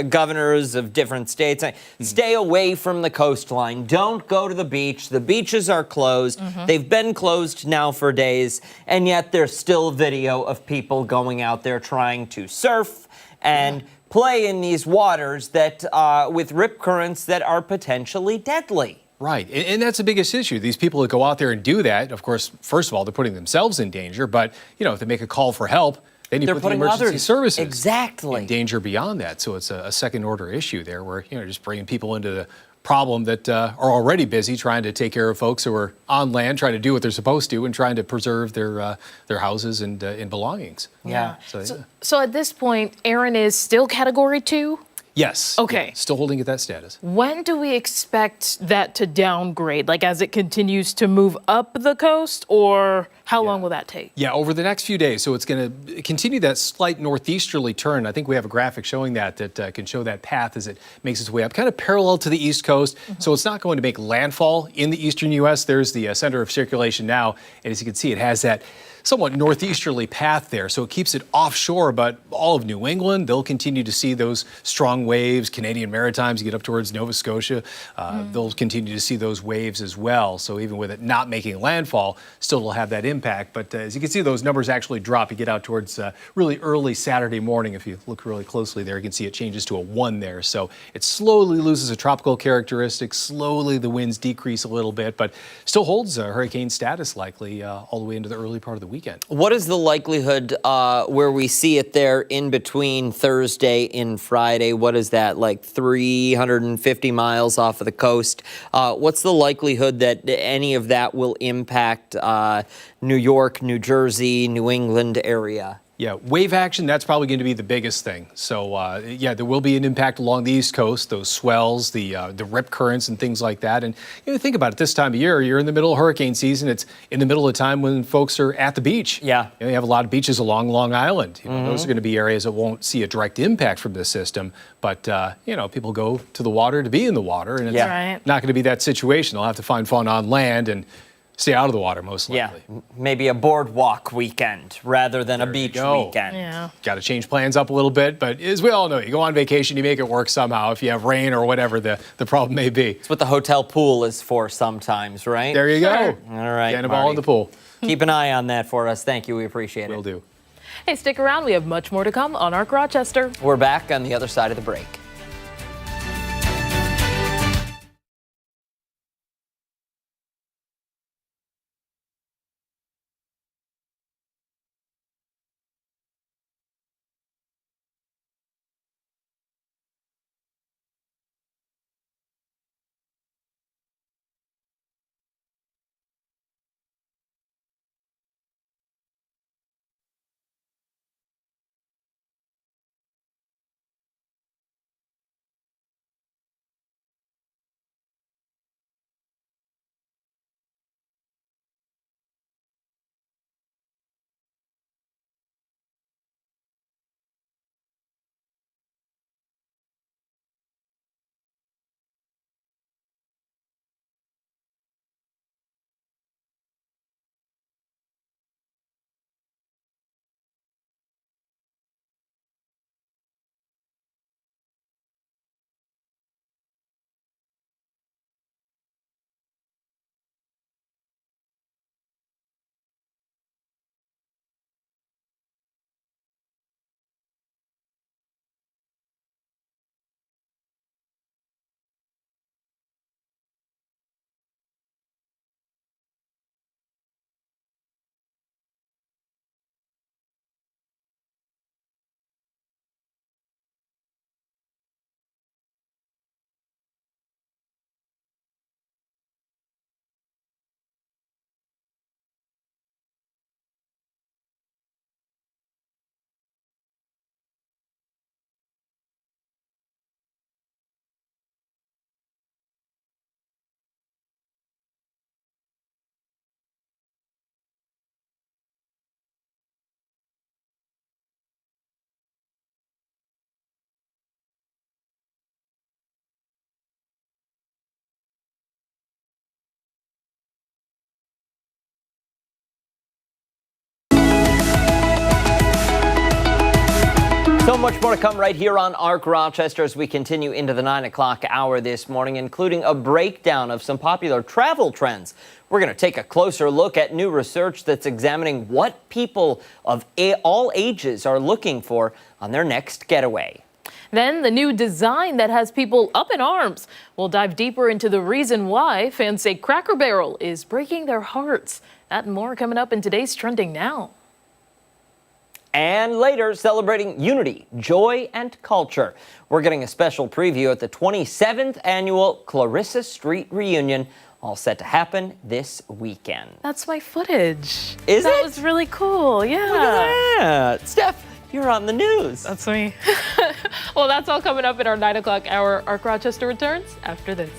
S2: governors of different states saying, stay away from the coastline. Don't go to the beach. The beaches are closed. They've been closed now for days, and yet there's still video of people going out there trying to surf and play in these waters that with rip currents that are potentially deadly.
S3: Right, and that's the biggest issue. These people that go out there and do that, of course, first of all, they're putting themselves in danger, but, if they make a call for help, then you put the emergency services in danger beyond that. So it's a second-order issue there where, just bringing people into the problem that are already busy trying to take care of folks who are on land, trying to do what they're supposed to, and trying to preserve their houses and belongings.
S1: Yeah. So at this point, Erin is still Category 2?
S3: Yes.
S1: Okay.
S3: Yeah, still holding at that status.
S1: When do we expect that to downgrade? Like as it continues to move up the coast, or how long will that take?
S3: Yeah, over the next few days. So it's going to continue that slight northeasterly turn. I think we have a graphic showing that can show that path as it makes its way up, kind of parallel to the east coast. So it's not going to make landfall in the eastern U.S. There's the center of circulation now. And as you can see, it has that somewhat northeasterly path there, so it keeps it offshore, but all of New England, they'll continue to see those strong waves. Canadian Maritimes, you get up towards Nova Scotia, they'll continue to see those waves as well. So even with it not making landfall, still will have that impact. But as you can see, those numbers actually drop. You get out towards really early Saturday morning. If you look really closely there, you can see it changes to a 1 there. So it slowly loses a tropical characteristic. Slowly the winds decrease a little bit, but still holds a hurricane status likely all the way into the early part of the weekend.
S2: What is the likelihood where we see it there in between Thursday and Friday? What is that, like 350 miles off of the coast? What's the likelihood that any of that will impact New York, New Jersey, New England area?
S3: Yeah, wave action, that's probably going to be the biggest thing. So, yeah, there will be an impact along the East Coast, those swells, the rip currents and things like that. And think about it, this time of year, you're in the middle of hurricane season. It's in the middle of the time when folks are at the beach.
S2: Yeah.
S3: You have a lot of beaches along Long Island. Those are going to be areas that won't see a direct impact from this system. But, people go to the water to be in the water, and it's not going to be that situation. They'll have to find fun on land and stay out of the water, most likely.
S2: Yeah, maybe a boardwalk weekend rather than a beach weekend.
S1: Yeah.
S3: Got to change plans up a little bit, but as we all know, you go on vacation, you make it work somehow if you have rain or whatever the problem may be.
S2: It's what the hotel pool is for sometimes, right?
S3: There you go.
S2: All right,
S3: Getting a ball in the pool.
S2: Keep an eye on that for us. Thank you. We appreciate it.
S3: Will do.
S1: Hey, stick around. We have much more to come on ARC Rochester.
S2: We're back on the other side of the break. So much more to come right here on ARC Rochester as we continue into the 9 o'clock hour this morning, including a breakdown of some popular travel trends. We're going to take a closer look at new research that's examining what people of all ages are looking for on their next getaway.
S1: Then the new design that has people up in arms. We'll dive deeper into the reason why fans say Cracker Barrel is breaking their hearts. That and more coming up in today's Trending Now.
S2: And later, celebrating unity, joy, and culture. We're getting a special preview at the 27th annual Clarissa Street Reunion, all set to happen this weekend.
S1: That's my footage.
S2: Is it?
S1: That was really cool, yeah.
S2: Look at that. Steph, you're on the news.
S1: That's me. Well, that's all coming up in our 9 o'clock hour. ARC Rochester returns after this.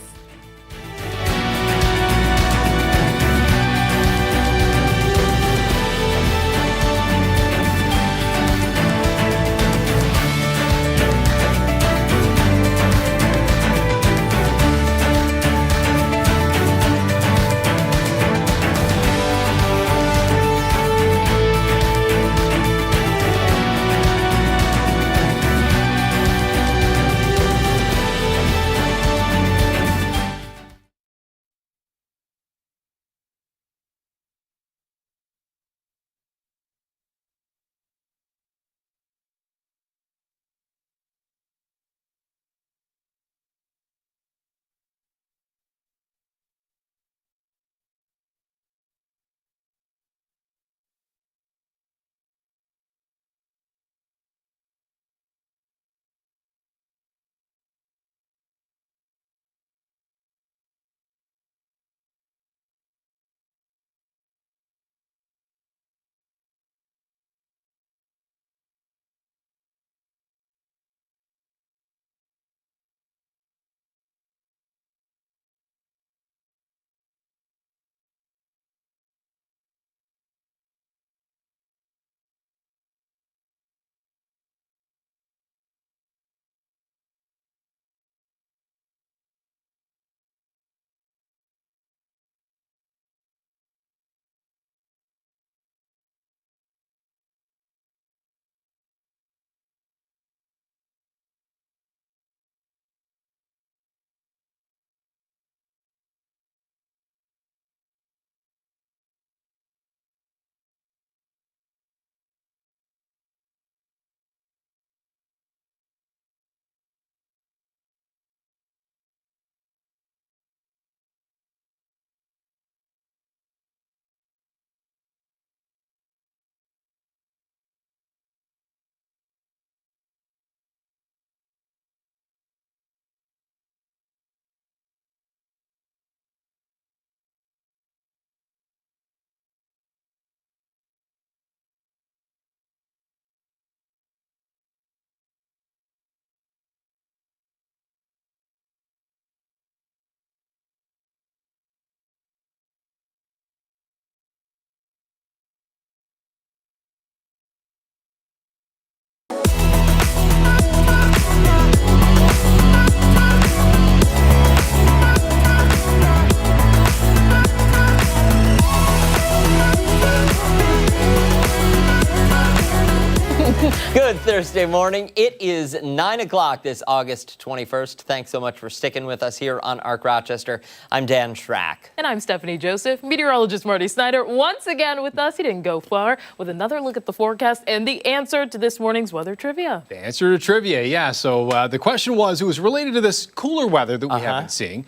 S2: Thursday morning. It is 9 o'clock this August 21st. Thanks so much for sticking with us here on Arc Rochester. I'm Dan Schrack.
S1: And I'm Stephannie Joseph. Meteorologist Marty Snyder once again with us. He didn't go far with another look at the forecast and the answer to this morning's weather trivia.
S3: The answer to trivia, yeah. So the question was, it was related to this cooler weather that we have been seeing.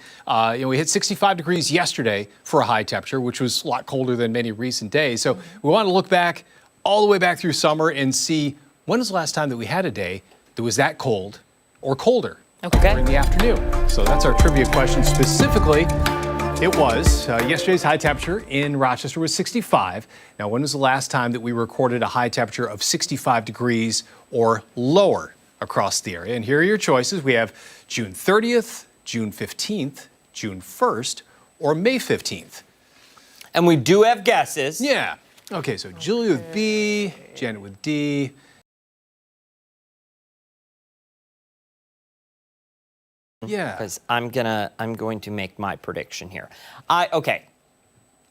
S3: We hit 65 degrees yesterday for a high temperature, which was a lot colder than many recent days. So we want to look back all the way back through summer and see when was the last time that we had a day that was that cold or colder in the afternoon. So that's our trivia question specifically. It was yesterday's high temperature in Rochester was 65. Now, when was the last time that we recorded a high temperature of 65 degrees or lower across the area? And here are your choices. We have June 30th, June 15th, June 1st, or May 15th.
S2: And we do have guesses.
S3: Yeah. Okay, so Julie with B, Janet with D. Yeah.
S2: Because I'm going to make my prediction here.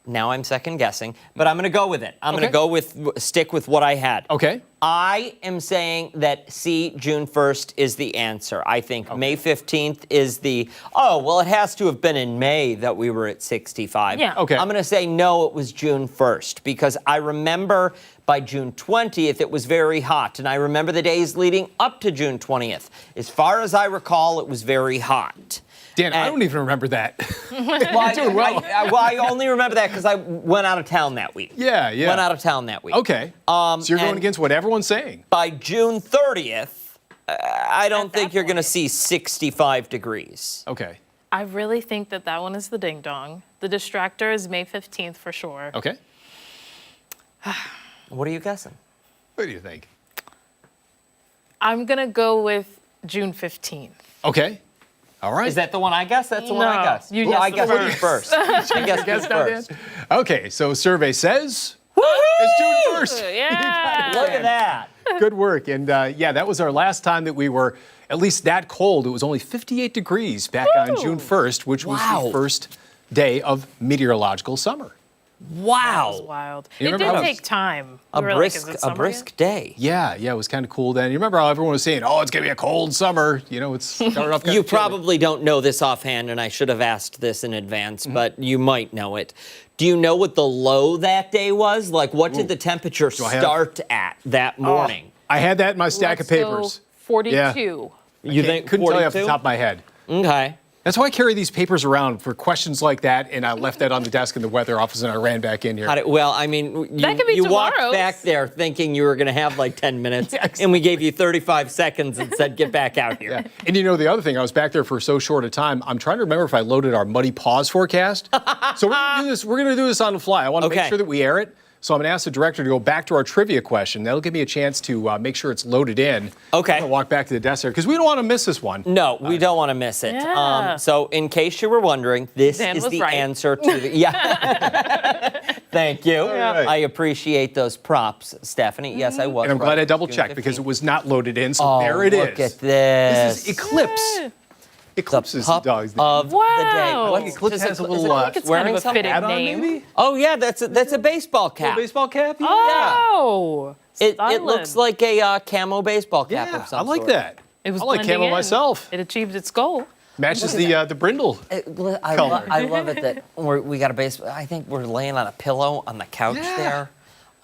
S2: Now I'm second guessing, but I'm going to go with it. I'm going to stick with what I had.
S3: Okay.
S2: I am saying that C, June 1st is the answer. I think May 15th is the, it has to have been in May that we were at 65.
S1: Yeah.
S3: Okay.
S2: I'm going to say no, it was June 1st because I remember by June 20th it was very hot, and I remember the days leading up to June 20th. As far as I recall, it was very hot.
S3: Dan, I don't even remember that.
S2: I only remember that because I went out of town that week.
S3: Yeah.
S2: Went out of town that week.
S3: Okay. So you're going against what everyone's saying.
S2: By June 30th, I don't think you're going to see 65 degrees.
S3: Okay.
S1: I really think that one is the ding dong. The distractor is May 15th for sure.
S3: Okay.
S2: What are you guessing?
S3: What do you think?
S1: I'm going to go with June 15th.
S3: Okay. All right.
S2: Is that the one I guessed? That's the one I guessed.
S1: I
S2: guessed first. I guessed first.
S3: Okay, so survey says it's June 1st.
S1: Yeah.
S2: Look at that.
S3: Good work. And that was our last time that we were at least that cold. It was only 58 degrees back on June 1st, which was the first day of meteorological summer.
S2: Wow.
S1: That was wild.
S3: You
S1: It did take time.
S2: A brisk day.
S3: Yeah, it was kind of cool then. You remember how everyone was saying, it's going to be a cold summer. It's started off
S2: You probably don't know this offhand, and I should have asked this in advance, but you might know it. Do you know what the low that day was? Like, what did the temperature start at that morning?
S3: I had that in my stack of papers.
S1: 42.
S3: Yeah.
S2: You think
S3: couldn't
S2: 42?
S3: tell you off the top of my head.
S2: Okay.
S3: That's why I carry these papers around for questions like that, and I left that on the desk in the weather office, and I ran back in here.
S1: That could be
S2: you walked
S1: tomorrow's.
S2: back there thinking you were going to have like 10 minutes, and we gave you 35 seconds and said, get back out here.
S3: Yeah. And the other thing, I was back there for so short a time, I'm trying to remember if I loaded our muddy paws forecast. So we're going to do this on the fly. I want to make sure that we air it. So I'm going to ask the director to go back to our trivia question. That'll give me a chance to make sure it's loaded in.
S2: Okay.
S3: I'm going to walk back to the desk there because we don't want to miss this one.
S2: No, we don't want to miss it.
S1: Yeah.
S2: So in case you were wondering, this is the answer to the... Yeah. Thank you.
S3: Right.
S2: I appreciate those props, Stephannie. Yes, I was.
S3: And I'm glad I double-checked because it was not loaded in, so there it is.
S2: Look at this.
S3: This is Eclipse. Eclipse is the dog's name.
S2: Of the day.
S3: Like Eclipse has a little
S1: It's kind of a fitting name.
S3: maybe?
S2: Oh, yeah, that's a baseball cap.
S3: Baseball cap? Yeah.
S1: Oh.
S2: It looks like a camo baseball cap of some
S3: I like
S2: sort.
S3: that.
S1: It was
S3: I like
S1: blending
S3: camo
S1: in.
S3: myself.
S1: It achieved its goal.
S3: Matches the brindle.
S2: I love it that we got a baseball. I think we're laying on a pillow on the couch there.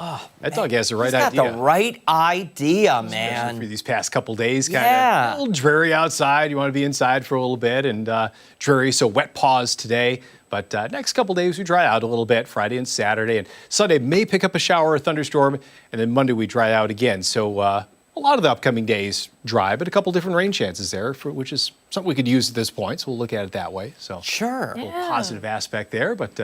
S2: Oh,
S3: that dog has the right
S2: He's
S3: idea.
S2: got the right idea,
S3: Especially
S2: man.
S3: for these past couple days, kind
S2: Yeah.
S3: of a little dreary outside. You want to be inside for a little bit, and dreary, so wet paws today. But next couple days we dry out a little bit, Friday and Saturday. And Sunday may pick up a shower or thunderstorm, and then Monday we dry out again. So a lot of the upcoming days dry, but a couple different rain chances there, which is something we could use at this point. So we'll look at it that way. So
S2: Sure.
S3: a little positive aspect there, but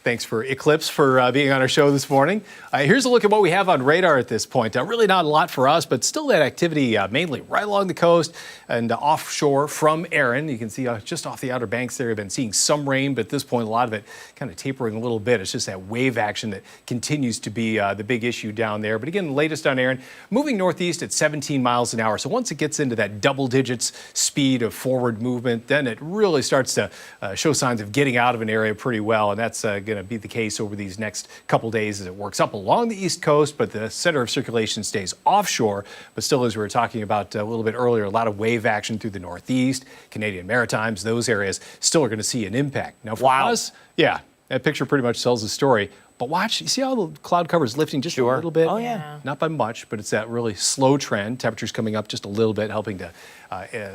S3: thanks for Eclipse for being on our show this morning. Here's a look at what we have on radar at this point. Really not a lot for us, but still that activity mainly right along the coast and offshore from Erin. You can see just off the Outer Banks there, we've been seeing some rain, but at this point, a lot of it kind of tapering a little bit. It's just that wave action that continues to be the big issue down there. But again, the latest on Erin, moving northeast at 17 miles an hour. So once it gets into that double digits speed of forward movement, then it really starts to show signs of getting out of an area pretty well. And that's going to be the case over these next couple days as it works up along the East Coast, but the center of circulation stays offshore. But still, as we were talking about a little bit earlier, a lot of wave action through the Northeast, Canadian Maritimes, those areas still are going to see an impact. Now, for us, yeah, that picture pretty much tells the story. But watch, you see how the cloud cover is lifting just a little bit?
S2: Oh, yeah.
S3: Not by much, but it's that really slow trend. Temperatures coming up just a little bit, helping to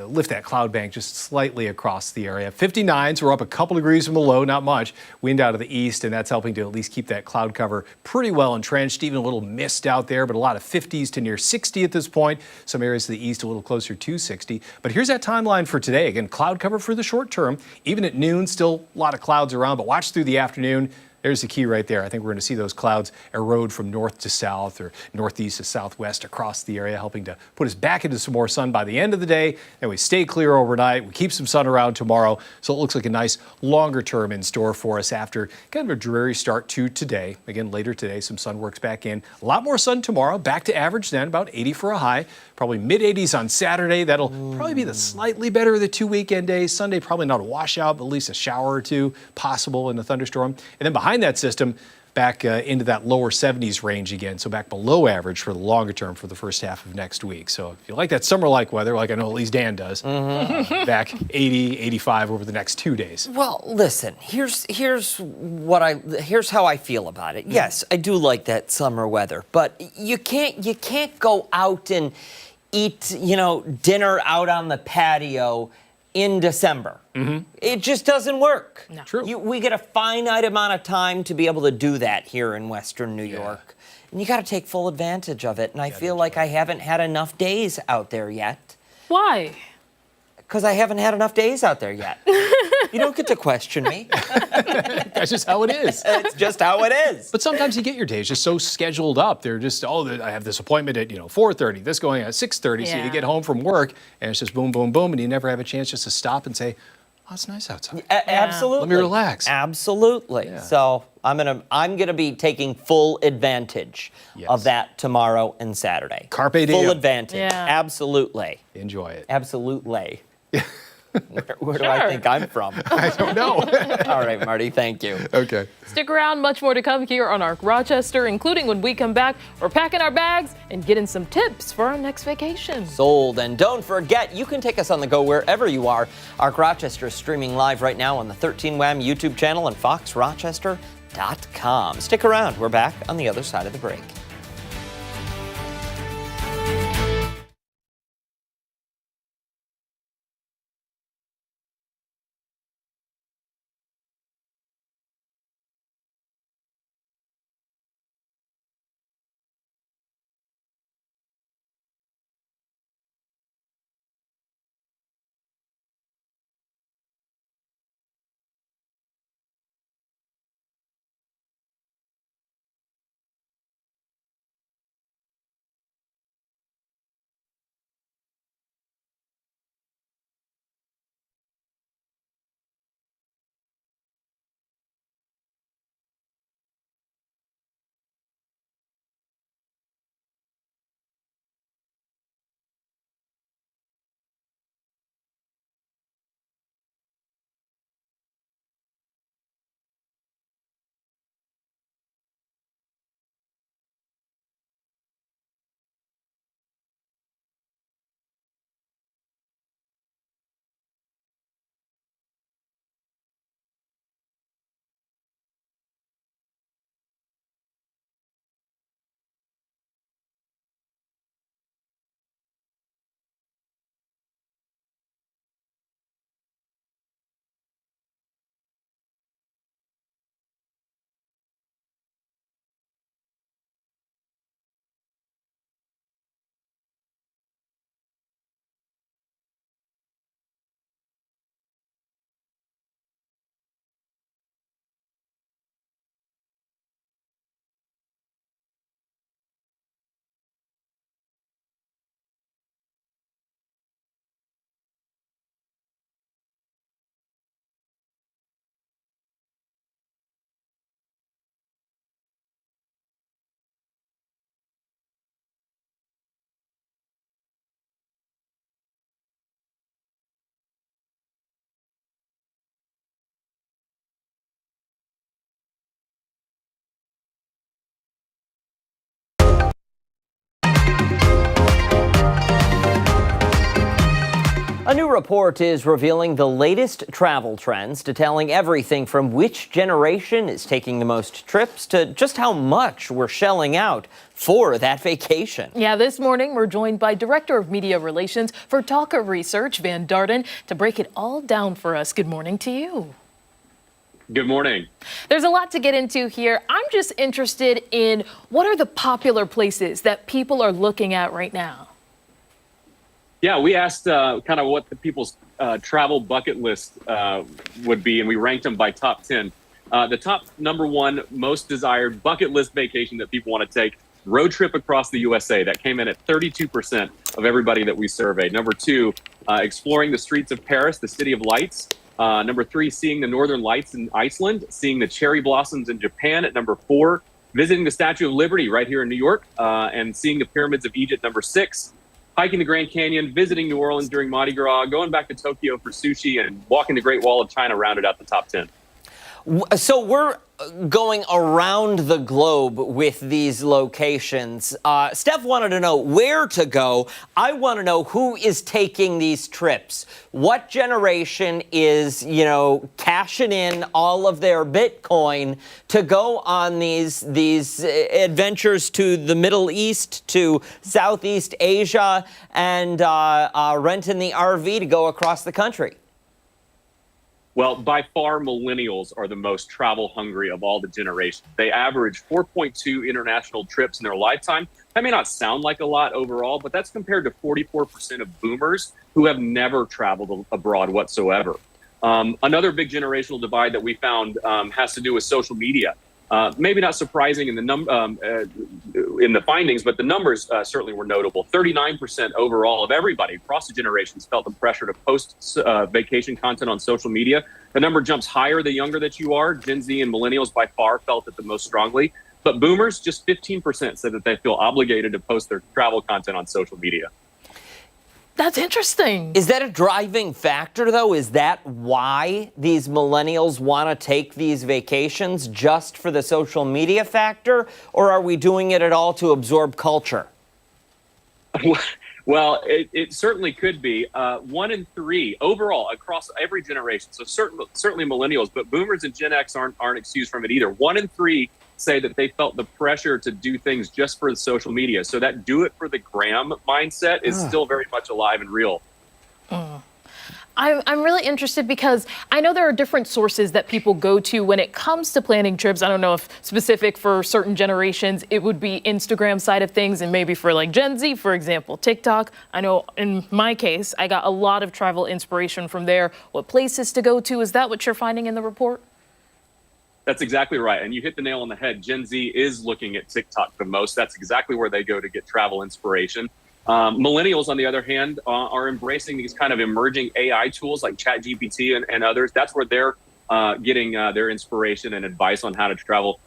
S3: lift that cloud bank just slightly across the area. 59s, we're up a couple degrees from the low, not much. Wind out of the east, and that's helping to at least keep that cloud cover pretty well entrenched. Even a little mist out there, but a lot of 50s to near 60 at this point. Some areas to the east a little closer to 60. But here's that timeline for today. Again, cloud cover for the short term. Even at noon, still a lot of clouds around, but watch through the afternoon. There's the key right there. I think we're going to see those clouds erode from north to south or northeast to southwest across the area, helping to put us back into some more sun by the end of the day. And we stay clear overnight. We keep some sun around tomorrow. So it looks like a nice longer term in store for us after kind of a dreary start to today. Again, later today, some sun works back in. A lot more sun tomorrow. Back to average then, about 80 for a high. Probably mid-80s on Saturday. That'll probably be the slightly better of the 2 weekend days. Sunday, probably not a washout, but at least a shower or two possible in a thunderstorm. And then behind that system, back into that lower 70s range again. So back below average for the longer term for the first half of next week. So if you like that summer-like weather, like I know at least Dan does, back 80, 85 over the next 2 days.
S2: Well, listen, here's how I feel about it. Yes, I do like that summer weather, but you can't go out and eat, dinner out on the patio in December. It just doesn't work.
S1: No.
S3: True.
S2: We get a finite amount of time to be able to do that here in Western New York. And you got to take full advantage of it. And I feel like I haven't had enough days out there yet.
S1: Why?
S2: Because I haven't had enough days out there yet. You don't get to question me.
S3: That's just how it is.
S2: It's just how it is.
S3: But sometimes you get your days just so scheduled up. They're just, I have this appointment at 4:30, this going at 6:30. So you get home from work and it's just boom, boom, boom, and you never have a chance just to stop and say, oh, it's nice outside.
S2: Absolutely.
S3: Let me relax.
S2: Absolutely.
S3: Yeah.
S2: So I'm gonna be taking full advantage of that tomorrow and Saturday.
S3: Carpe diem.
S2: Full advantage.
S1: Yeah.
S2: Absolutely.
S3: Enjoy it.
S2: Absolutely. Where do I think I'm from?
S3: I don't know.
S2: All right, Marty, thank you.
S3: Okay.
S1: Stick around, much more to come here on Arc Rochester, including when we come back, we're packing our bags and getting some tips for our next vacation.
S2: Sold. And don't forget, you can take us on the go wherever you are. Arc Rochester is streaming live right now on the 13 WHAM YouTube channel and foxrochester.com. Stick around. We're back on the other side of the break. A new report is revealing the latest travel trends, detailing everything from which generation is taking the most trips to just how much we're shelling out for that vacation.
S1: Yeah, this morning we're joined by Director of Media Relations for Talker Research, Van Darden, to break it all down for us. Good morning to you.
S12: Good morning.
S1: There's a lot to get into here. I'm just interested in what are the popular places that people are looking at right now?
S12: Yeah, we asked kind of what the people's travel bucket list would be, and we ranked them by top 10. The top #1 most desired bucket list vacation that people want to take, road trip across the USA. That came in at 32% of everybody that we surveyed. #2, exploring the streets of Paris, the city of lights. #3, seeing the northern lights in Iceland, seeing the cherry blossoms in Japan at #4, visiting the Statue of Liberty right here in New York, and seeing the pyramids of Egypt, #6. Hiking the Grand Canyon, visiting New Orleans during Mardi Gras, going back to Tokyo for sushi, and walking the Great Wall of China rounded out the top 10.
S2: So we're going around the globe with these locations. Steph wanted to know where to go. I want to know who is taking these trips. What generation is, cashing in all of their Bitcoin to go on these adventures to the Middle East, to Southeast Asia, and renting the RV to go across the country?
S12: Well, by far, millennials are the most travel hungry of all the generations. They average 4.2 international trips in their lifetime. That may not sound like a lot overall, but that's compared to 44% of boomers who have never traveled abroad whatsoever. Another big generational divide that we found has to do with social media. Maybe not surprising in the findings, but the numbers certainly were notable. 39% overall of everybody across the generations felt the pressure to post vacation content on social media. The number jumps higher the younger that you are. Gen Z and millennials by far felt it the most strongly. But boomers, just 15% said that they feel obligated to post their travel content on social media.
S1: That's interesting.
S2: Is that a driving factor, though? Is that why these millennials want to take these vacations, just for the social media factor? Or are we doing it at all to absorb culture?
S12: Well, it certainly could be. 1 in 3 overall across every generation. So certainly millennials, but boomers and Gen X aren't excused from it either. 1 in 3 say that they felt the pressure to do things just for the social media. So that do it for the gram mindset is still very much alive and real.
S1: I'm really interested because I know there are different sources that people go to when it comes to planning trips. I don't know if specific for certain generations, it would be Instagram side of things, and maybe for like Gen Z, for example, TikTok. I know in my case, I got a lot of travel inspiration from there. What places to go to? Is that what you're finding in the report?
S12: That's exactly right. And you hit the nail on the head. Gen Z is looking at TikTok the most. That's exactly where they go to get travel inspiration. Millennials, on the other hand, are embracing these kind of emerging AI tools like ChatGPT and others. That's where they're getting their inspiration and advice on how to travel.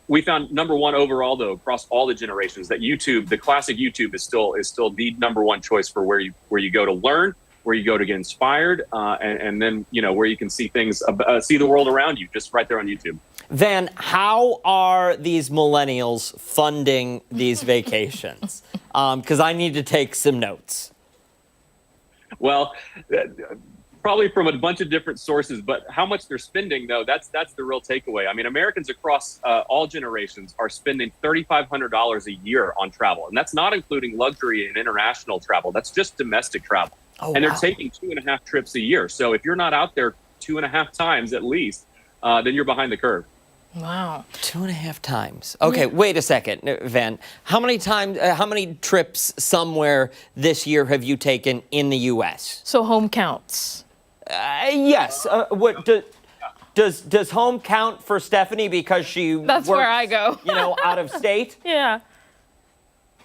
S12: We found #1 overall, though, across all the generations, that YouTube, the classic YouTube, is still the #1 choice for where you go to learn, where you go to get inspired, and then where you can see things, see the world around you, just right there on YouTube.
S2: Van, how are these millennials funding these vacations? Because I need to take some notes.
S12: Well, probably from a bunch of different sources, but how much they're spending, though, that's the real takeaway. I mean, Americans across all generations are spending $3,500 a year on travel, and that's not including luxury and international travel. That's just domestic travel.
S2: Oh,
S12: and they're
S2: wow.
S12: taking 2.5 trips a year. So if you're not out there 2.5 times at least, then you're behind the curve.
S1: Wow.
S2: 2.5 times. Okay, wait a second, Van. How many trips somewhere this year have you taken in the U.S.?
S1: So home counts.
S2: Yes. What does home count for Stephannie because she
S1: That's
S2: works,
S1: where I go.
S2: out of state?
S1: Yeah.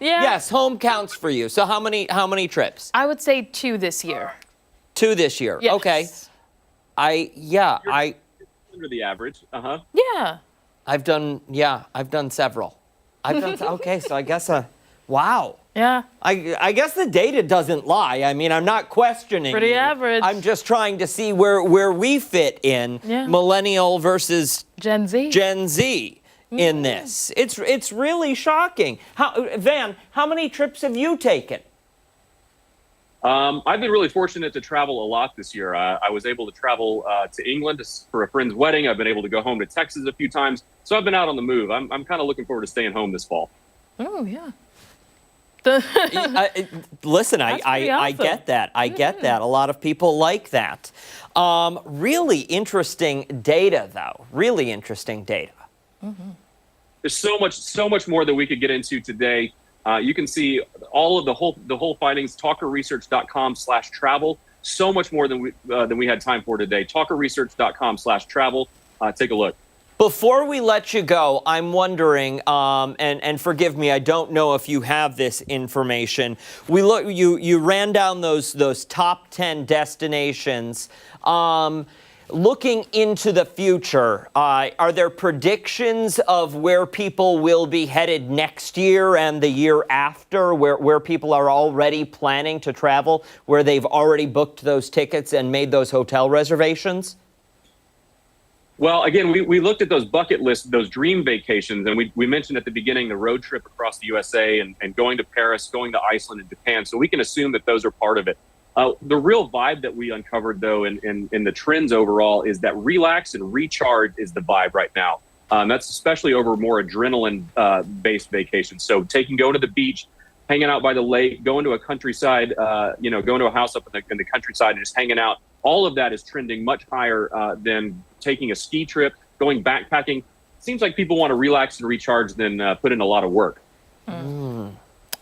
S2: Yes, home counts for you. So how many trips?
S1: I would say 2 this year.
S2: 2 this year.
S1: Yes.
S2: Okay.
S12: Under the average.
S1: Yeah.
S2: I've done several. Okay, so I guess wow.
S1: Yeah.
S2: I guess the data doesn't lie. I mean, I'm not questioning.
S1: Pretty
S2: you.
S1: average.
S2: I'm just trying to see where we fit in, millennial versus
S1: Gen Z.
S2: In this. It's really shocking. Van, how many trips have you taken?
S12: I've been really fortunate to travel a lot this year. I was able to travel to England for a friend's wedding. I've been able to go home to Texas a few times. So I've been out on the move. I'm kind of looking forward to staying home this fall.
S1: Oh, yeah.
S2: Listen,
S1: That's pretty
S2: I
S1: awesome.
S2: get that. I get that. A lot of people like that. Really interesting data, though. Really interesting data.
S12: There's so much more that we could get into today. You can see all of the whole findings, talkerresearch.com/travel. So much more than we had time for today. talkerresearch.com/travel. Take a look.
S2: Before we let you go, I'm wondering, and forgive me, I don't know if you have this information. You ran down those top 10 destinations. Looking into the future, are there predictions of where people will be headed next year and the year after, where people are already planning to travel, where they've already booked those tickets and made those hotel reservations?
S12: Well, again, we looked at those bucket lists, those dream vacations, and we mentioned at the beginning the road trip across the USA and going to Paris, going to Iceland and Japan. So we can assume that those are part of it. The real vibe that we uncovered, though, in the trends overall is that relax and recharge is the vibe right now. That's especially over more adrenaline-based vacations. So going to the beach, hanging out by the lake, going to a countryside, going to a house up in the countryside and just hanging out. All of that is trending much higher than taking a ski trip, going backpacking. Seems like people want to relax and recharge than put in a lot of work.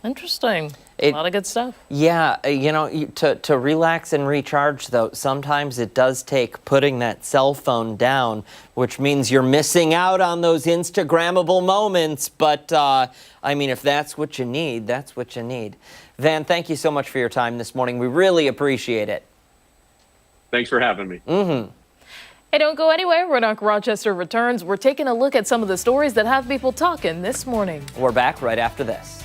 S1: Interesting. A lot of good stuff.
S2: Yeah, to relax and recharge, though, sometimes it does take putting that cell phone down, which means you're missing out on those Instagrammable moments. But, I mean, if that's what you need, that's what you need. Van, thank you so much for your time this morning. We really appreciate it.
S12: Thanks for having me.
S1: Hey, don't go anywhere. Rochester returns. We're taking a look at some of the stories that have people talking this morning.
S2: We're back right after this.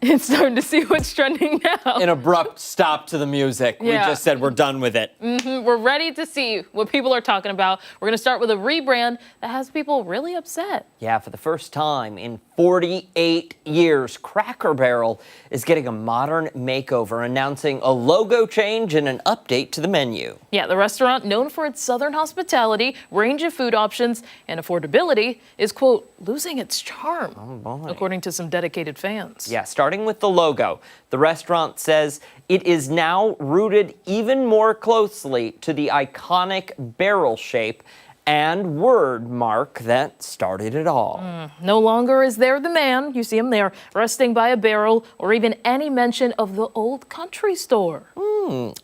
S1: It's time to see what's trending now.
S2: An abrupt stop to the music. We
S1: Yeah.
S2: just said we're done with it.
S1: We're ready to see what people are talking about. We're going to start with a rebrand that has people really upset.
S2: Yeah, for the first time in 48 years, Cracker Barrel is getting a modern makeover, announcing a logo change and an update to the menu.
S1: Yeah, the restaurant, known for its southern hospitality, range of food options, and affordability, is, quote, losing its charm, according to some dedicated fans.
S2: Yeah, starting with the logo, the restaurant says it is now rooted even more closely to the iconic barrel shape and word mark that started it all.
S1: No longer is there the man, you see him there, resting by a barrel, or even any mention of the old country store.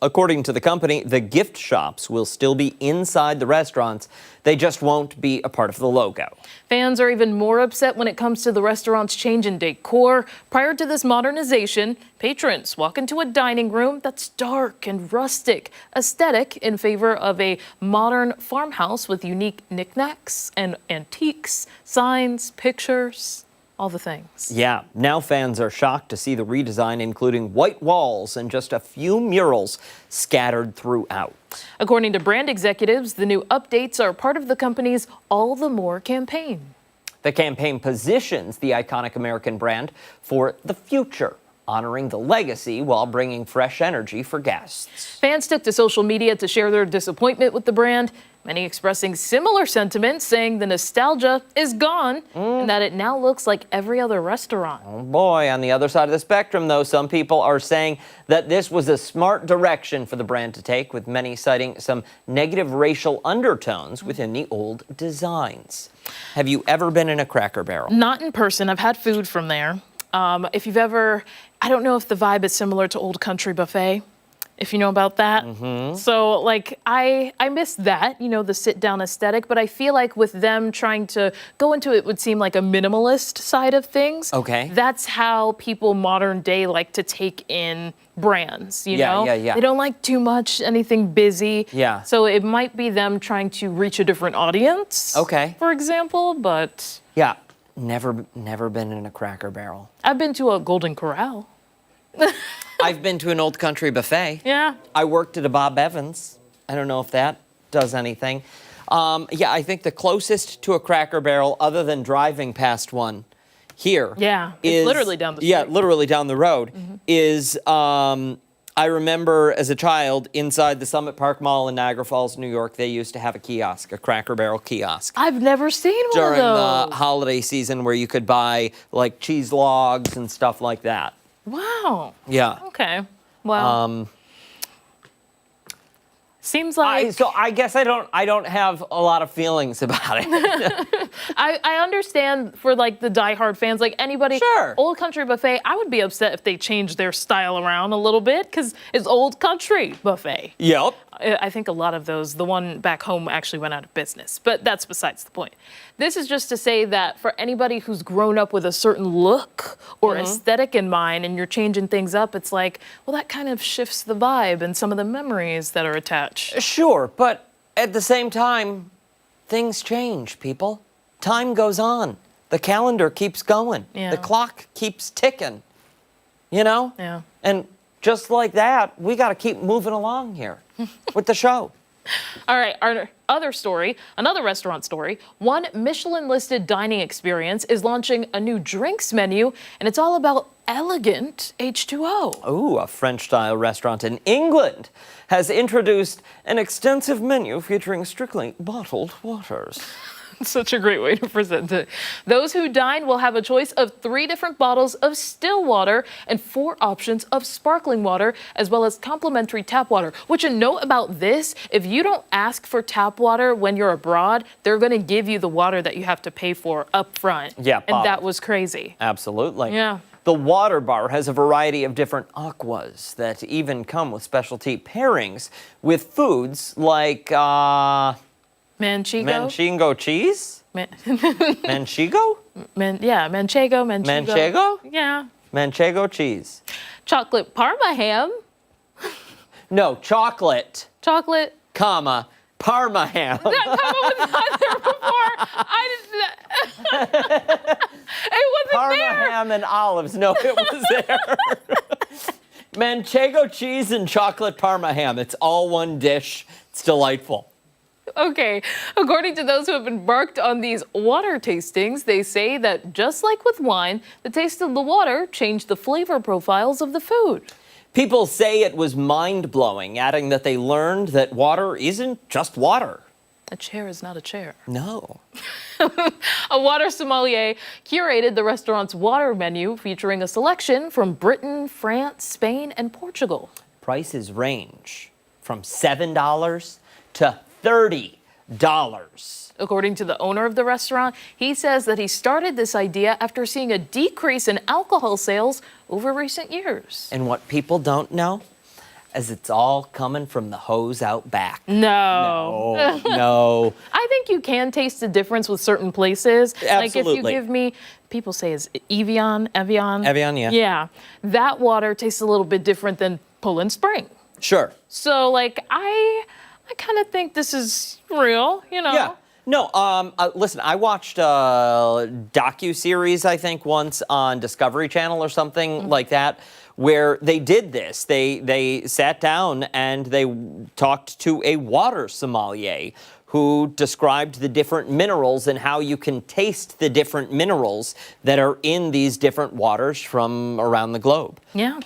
S2: According to the company, the gift shops will still be inside the restaurants. They just won't be a part of the logo.
S1: Fans are even more upset when it comes to the restaurant's change in decor. Prior to this modernization, patrons walk into a dining room that's dark and rustic, aesthetic in favor of a modern farmhouse with unique knickknacks and antiques, signs, pictures, all the things.
S2: Yeah, now fans are shocked to see the redesign, including white walls and just a few murals scattered throughout.
S1: According to brand executives, the new updates are part of the company's All the More campaign.
S2: The campaign positions the iconic American brand for the future, honoring the legacy while bringing fresh energy for guests.
S1: Fans took to social media to share their disappointment with the brand, many expressing similar sentiments, saying the nostalgia is gone and that it now looks like every other restaurant.
S2: Oh boy, on the other side of the spectrum, though, some people are saying that this was a smart direction for the brand to take, with many citing some negative racial undertones within the old designs. Have you ever been in a Cracker Barrel?
S1: Not in person. I've had food from there. If you've ever, I don't know if the vibe is similar to Old Country Buffet, if you know about that. So, like, I miss that, you know, the sit-down aesthetic, but I feel like with them trying to go into it would seem like a minimalist side of things.
S2: Okay.
S1: That's how people modern day like to take in brands, you know?
S2: Yeah.
S1: They don't like too much, anything busy.
S2: Yeah.
S1: So it might be them trying to reach a different audience.
S2: Okay.
S1: For example, but
S2: Yeah, never been in a Cracker Barrel.
S1: I've been to a Golden Corral.
S2: I've been to an Old Country Buffet.
S1: Yeah.
S2: I worked at a Bob Evans. I don't know if that does anything. Yeah, I think the closest to a Cracker Barrel, other than driving past one here,
S1: Yeah, it's literally down the street.
S2: Yeah, literally down the road, is I remember as a child inside the Summit Park Mall in Niagara Falls, New York, they used to have a kiosk, a Cracker Barrel kiosk.
S1: I've never seen one
S2: During
S1: of those.
S2: the holiday season, where you could buy like cheese logs and stuff like that.
S1: Wow.
S2: Yeah.
S1: Okay. Well, seems like
S2: So I guess I don't have a lot of feelings about it.
S1: I understand for like the diehard fans, like anybody.
S2: Sure.
S1: Old Country Buffet, I would be upset if they changed their style around a little bit because it's Old Country Buffet.
S2: Yep.
S1: I think a lot of those, the one back home actually went out of business, but that's besides the point. This is just to say that for anybody who's grown up with a certain look or aesthetic in mind and you're changing things up, it's like, well, that kind of shifts the vibe and some of the memories that are attached.
S2: Sure, but at the same time, things change, people. Time goes on. The calendar keeps going.
S1: Yeah.
S2: The clock keeps ticking. You know?
S1: Yeah.
S2: And just like that, we got to keep moving along here with the show.
S1: All right, our other story, another restaurant story. One Michelin-listed dining experience is launching a new drinks menu, and it's all about elegant H2O.
S2: Ooh, a French-style restaurant in England has introduced an extensive menu featuring strictly bottled waters.
S1: Such a great way to present it. Those who dine will have a choice of 3 different bottles of still water and 4 options of sparkling water, as well as complimentary tap water. Which, a note about this, if you don't ask for tap water when you're abroad, they're going to give you the water that you have to pay for up front.
S2: Yeah,
S1: and that was crazy.
S2: Absolutely.
S1: Yeah.
S2: The water bar has a variety of different aquas that even come with specialty pairings with foods like
S1: Manchego?
S2: Manchego cheese? Manchego?
S1: Manchego.
S2: Manchego?
S1: Yeah.
S2: Manchego cheese.
S1: Chocolate Parma ham.
S2: No, chocolate,
S1: Chocolate.
S2: comma, Parma ham.
S1: That comment was not there before. It wasn't
S2: Parma
S1: there.
S2: ham and olives. No, it was there. Manchego cheese and chocolate Parma ham. It's all one dish. It's delightful.
S1: Okay, according to those who have embarked on these water tastings, they say that just like with wine, the taste of the water changed the flavor profiles of the food.
S2: People say it was mind-blowing, adding that they learned that water isn't just water.
S1: A chair is not a chair.
S2: No.
S1: A water sommelier curated the restaurant's water menu featuring a selection from Britain, France, Spain, and Portugal.
S2: Prices range from $7 to $30.
S1: According to the owner of the restaurant, he says that he started this idea after seeing a decrease in alcohol sales over recent years.
S2: And what people don't know is it's all coming from the hose out back.
S1: No.
S2: No.
S1: I think you can taste the difference with certain places. Like if you
S2: Absolutely.
S1: give me, people say is Evian?
S2: Evian, yeah.
S1: Yeah. That water tastes a little bit different than Poland Spring.
S2: Sure.
S1: So like I kind of think this is real, you know.
S2: Yeah. No, listen, I watched a docu-series, I think, once on Discovery Channel or something like that, where they did this. They sat down and they talked to a water sommelier who described the different minerals and how you can taste the different minerals that are in these different waters from around the globe.
S1: Yeah.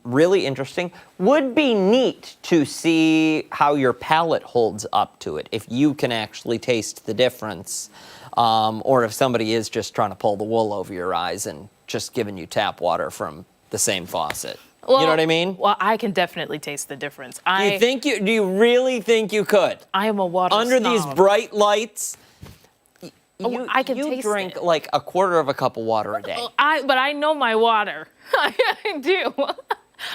S2: Really interesting. Would be neat to see how your palate holds up to it, if you can actually taste the difference, or if somebody is just trying to pull the wool over your eyes and just giving you tap water from the same faucet.
S1: Well,
S2: you know what I mean?
S1: Well, I can definitely taste the difference.
S2: Do you really think you could?
S1: I am a water
S2: Under
S1: snob.
S2: these bright lights,
S1: I can
S2: you
S1: taste
S2: drink
S1: it.
S2: like a quarter of a cup of water a day.
S1: But I know my water. I do.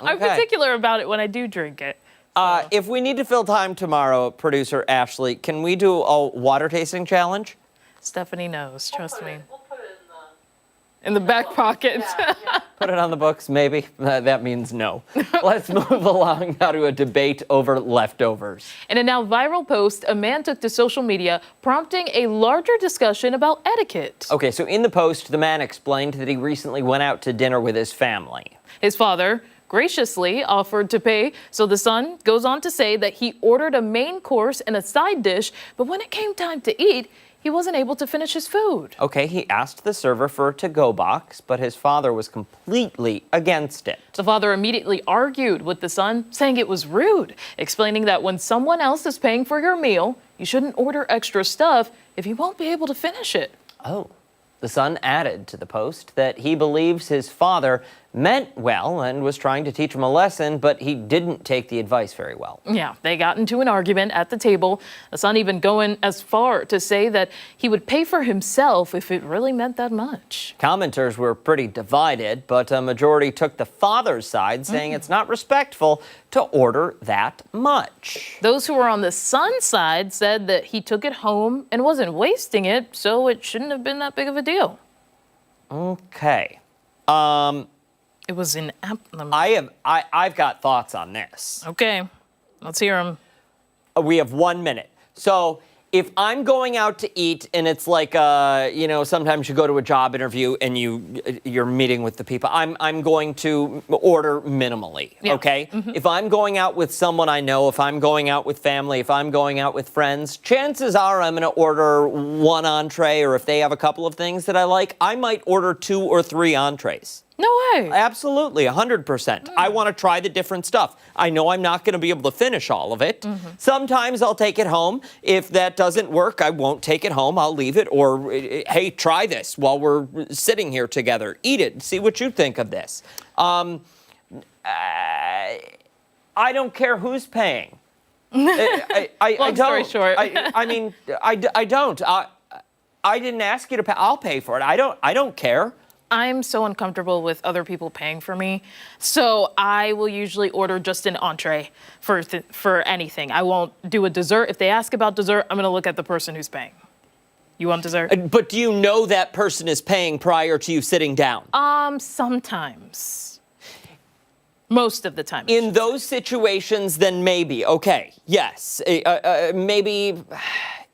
S1: I'm
S2: Okay.
S1: particular about it when I do drink it.
S2: If we need to fill time tomorrow, producer Ashley, can we do a water tasting challenge?
S1: Stephannie knows, trust me. We'll put it in the back pocket.
S2: Put it on the books, maybe. That means no. Let's move along now to a debate over leftovers.
S1: In a now viral post, a man took to social media, prompting a larger discussion about etiquette.
S2: Okay, so in the post, the man explained that he recently went out to dinner with his family.
S1: His father graciously offered to pay, so the son goes on to say that he ordered a main course and a side dish, but when it came time to eat, he wasn't able to finish his food.
S2: Okay, he asked the server for a to-go box, but his father was completely against it.
S1: The father immediately argued with the son, saying it was rude, explaining that when someone else is paying for your meal, you shouldn't order extra stuff if you won't be able to finish it.
S2: Oh. The son added to the post that he believes his father meant well and was trying to teach him a lesson, but he didn't take the advice very well.
S1: Yeah, they got into an argument at the table. The son even going as far to say that he would pay for himself if it really meant that much.
S2: Commenters were pretty divided, but a majority took the father's side, saying it's not respectful to order that much.
S1: Those who were on the son's side said that he took it home and wasn't wasting it, so it shouldn't have been that big of a deal.
S2: Okay.
S1: It was in...
S2: I've got thoughts on this.
S1: Okay, let's hear them.
S2: We have 1 minute. So if I'm going out to eat and it's like, sometimes you go to a job interview and you're meeting with the people, I'm going to order minimally, okay?
S1: Mm-hmm.
S2: If I'm going out with someone I know, if I'm going out with family, if I'm going out with friends, chances are I'm going to order one entree, or if they have a couple of things that I like, I might order 2 or 3 entrees.
S1: No way.
S2: Absolutely, 100%. I want to try the different stuff. I know I'm not going to be able to finish all of it. Sometimes I'll take it home. If that doesn't work, I won't take it home. I'll leave it. Or, hey, try this while we're sitting here together. Eat it. See what you think of this. I don't care who's paying. I
S1: Long story
S2: don't.
S1: short.
S2: I don't. I didn't ask you to pay. I'll pay for it. I don't care.
S1: I'm so uncomfortable with other people paying for me, so I will usually order just an entree for anything. I won't do a dessert. If they ask about dessert, I'm going to look at the person who's paying. You want dessert?
S2: But do you know that person is paying prior to you sitting down?
S1: Sometimes. Most of the time.
S2: In those situations, then maybe. Okay, yes. Maybe,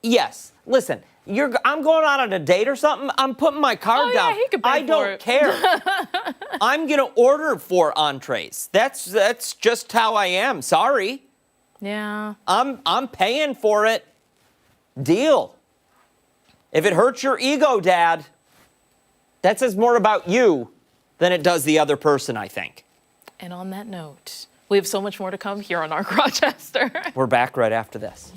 S2: yes. Listen, I'm going out on a date or something. I'm putting my card down.
S1: Yeah, he could pay
S2: I
S1: for
S2: don't
S1: it.
S2: care. I'm going to order 4 entrees. That's just how I am. Sorry.
S1: Yeah.
S2: I'm paying for it. Deal. If it hurts your ego, Dad, that says more about you than it does the other person, I think.
S1: And on that note, we have so much more to come here on Arc Rochester.
S2: We're back right after this.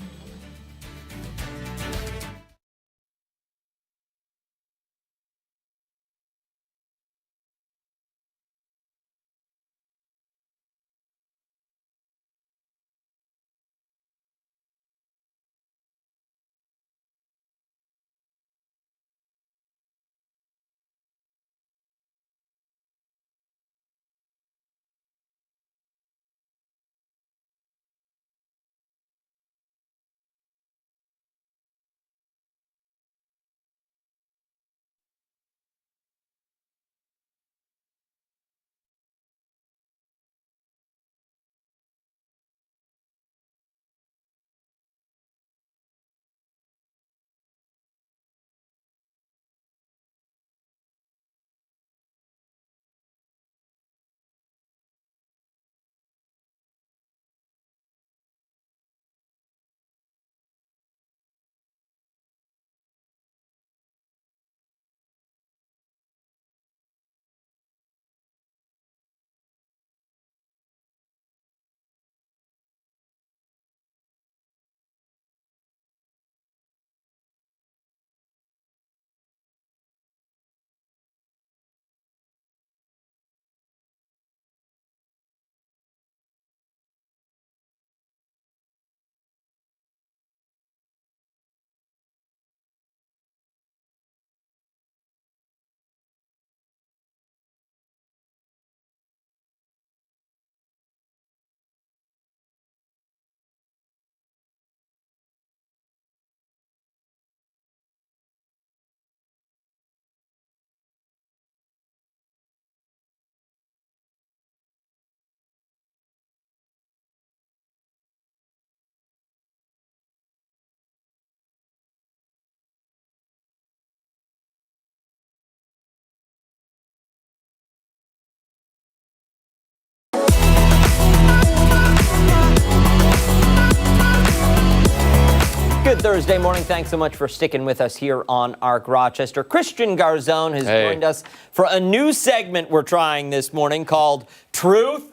S2: Good Thursday morning. Thanks so much for sticking with us here on Arc Rochester. Christian Garzone has joined us for a new segment we're trying this morning called Truth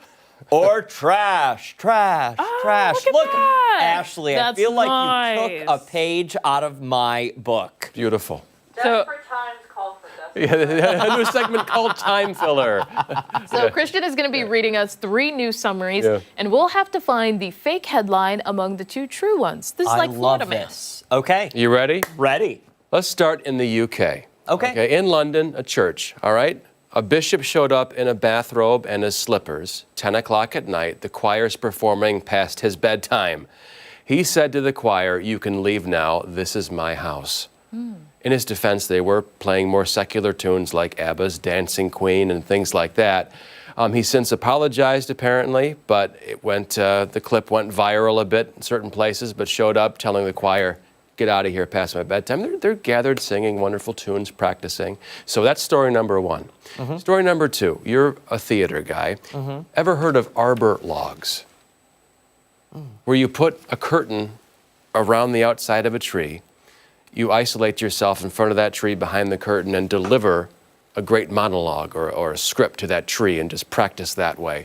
S2: or Trash. Trash. Look, Ashley,
S1: That's
S2: I feel like
S1: nice.
S2: you took a page out of my book.
S10: Beautiful.
S1: So,
S10: A new segment called Time Filler.
S1: so Christian is going to be reading us 3 news summaries,
S10: Yeah.
S1: and we'll have to find the fake headline among the 2 true ones. This is like
S2: I
S1: Florida
S2: love
S1: Man.
S2: this. Okay.
S10: You ready?
S2: Ready.
S10: Let's start in the UK.
S2: Okay.
S10: In London, a church, all right? A bishop showed up in a bathrobe and his slippers. 10 o'clock at night, the choir's performing past his bedtime. He said to the choir, "You can leave now, this is my house." In his defense, they were playing more secular tunes like ABBA's Dancing Queen and things like that. He since apologized, apparently, but the clip went viral a bit in certain places, but showed up telling the choir, "Get out of here past my bedtime." They're gathered singing wonderful tunes, practicing. So that's story number 1. Story number 2, you're a theater guy. Ever heard of arbor logs? Where you put a curtain around the outside of a tree, you isolate yourself in front of that tree behind the curtain and deliver a great monologue or a script to that tree and just practice that way.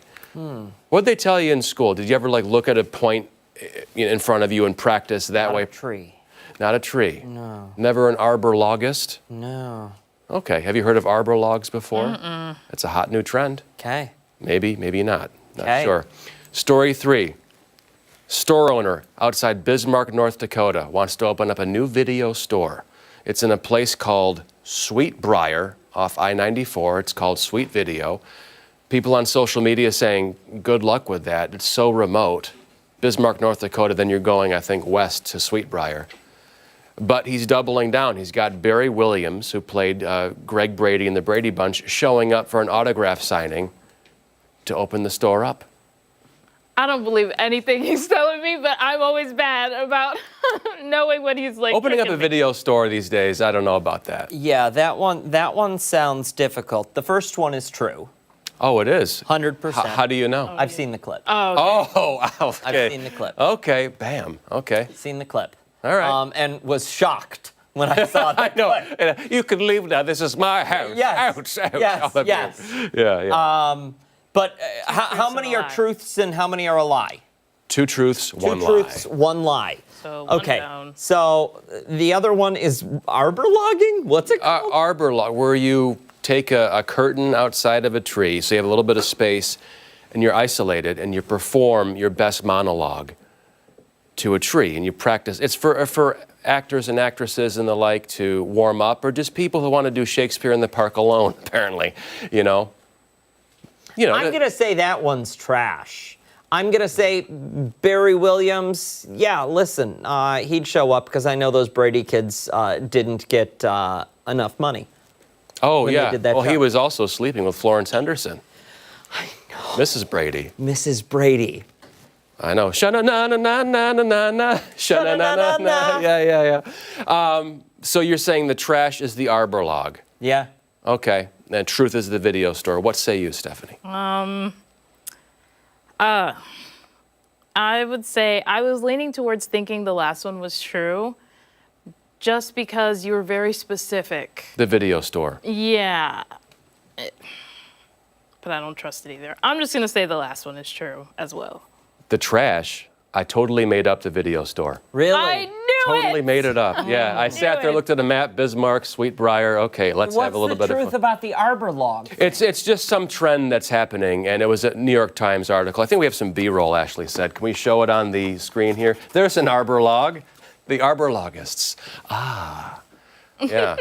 S10: What'd they tell you in school? Did you ever look at a point in front of you and practice that way?
S2: Not a tree.
S10: Not a tree?
S2: No.
S10: Never an arborologist?
S2: No.
S10: Okay, have you heard of arbor logs before? It's a hot new trend.
S2: Okay.
S10: Maybe, maybe not. Not
S2: Okay.
S10: sure. Story 3. Store owner outside Bismarck, North Dakota wants to open up a new video store. It's in a place called Sweetbriar off I-94. It's called Sweet Video. People on social media saying, good luck with that. It's so remote. Bismarck, North Dakota, then you're going, I think, west to Sweetbriar. But he's doubling down. He's got Barry Williams, who played Greg Brady in the Brady Bunch, showing up for an autograph signing. to open the store up.
S1: I don't believe anything he's telling me, but I'm always bad about knowing what he's like.
S10: Opening up a
S1: tricking me.
S10: video store these days, I don't know about that.
S2: Yeah, that one sounds difficult. The first one is true.
S10: Oh, it is?
S2: 100%.
S10: How do you know?
S2: I've seen the clip.
S10: Oh, okay.
S2: I've seen the clip.
S10: Okay, bam, okay.
S2: Seen the clip.
S10: All right.
S2: And was shocked when I saw that.
S10: I know. You can leave now. This is my house.
S2: Yes.
S10: Ouch.
S2: Yes,
S10: Oh,
S2: yes.
S10: Yeah.
S2: But how many are truths and how many are a lie?
S10: 2 truths, 1 lie.
S2: 2 truths, 1 lie.
S1: So one
S2: Okay.
S1: down.
S2: So the other one is arbor logging? What's it called?
S10: Arbor log, where you take a curtain outside of a tree, so you have a little bit of space, and you're isolated, and you perform your best monologue to a tree, and you practice. It's for actors and actresses and the like to warm up, or just people who want to do Shakespeare in the Park alone, apparently, you know.
S2: I'm going to say that one's trash. I'm going to say Barry Williams, yeah, listen, he'd show up because I know those Brady kids didn't get enough money.
S10: Oh,
S2: when
S10: yeah.
S2: they did that
S10: Well, he
S2: show.
S10: was also sleeping with Florence Henderson.
S2: I know.
S10: Mrs. Brady.
S2: Mrs. Brady.
S10: I know. Sha-na-na-na-na-na-na-na. Sha-na-na-na-na. Yeah. So you're saying the trash is the arbor log?
S2: Yeah.
S10: Okay. And truth is the video store. What say you, Stephannie?
S1: I would say I was leaning towards thinking the last one was true, just because you were very specific.
S10: The video store.
S1: Yeah. But I don't trust it either. I'm just going to say the last one is true as well.
S10: The trash, I totally made up the video store.
S2: Really?
S1: I knew
S10: Totally
S1: it!
S10: made it up. Yeah, I sat there,
S1: it.
S10: looked at a map, Bismarck, Sweetbriar. Okay, let's have a little bit of fun.
S2: What's the truth about the arbor log?
S10: It's just some trend that's happening, and it was a New York Times article. I think we have some B-roll, Ashley said. Can we show it on the screen here? There's an arbor log. The arbor-logists. Yeah.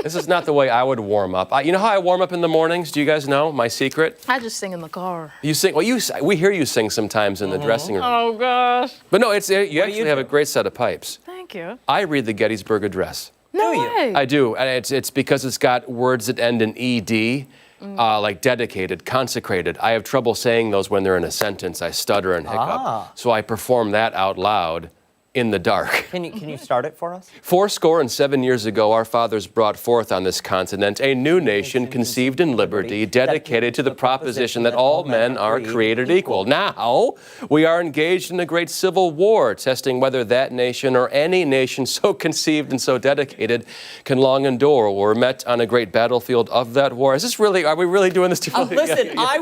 S10: This is not the way I would warm up. You know how I warm up in the mornings? Do you guys know my secret?
S1: I just sing in the car.
S10: You sing. Well, we hear you sing sometimes in the dressing room.
S1: Oh, gosh.
S10: But no, you actually have a great set of pipes.
S1: Thank you.
S10: I read the Gettysburg Address.
S1: No way.
S10: I do, and it's because it's got words that end in ed, like dedicated, consecrated. I have trouble saying those when they're in a sentence. I stutter and hiccup. So I perform that out loud in the dark.
S2: Can you start it for us?
S10: 77 years ago, our fathers brought forth on this continent a new nation conceived in liberty, dedicated to the proposition that all men are created equal. Now, we are engaged in a great civil war, testing whether that nation or any nation so conceived and so dedicated can long endure. We're met on a great battlefield of that war. Is this really, are we really doing this?
S2: Listen, I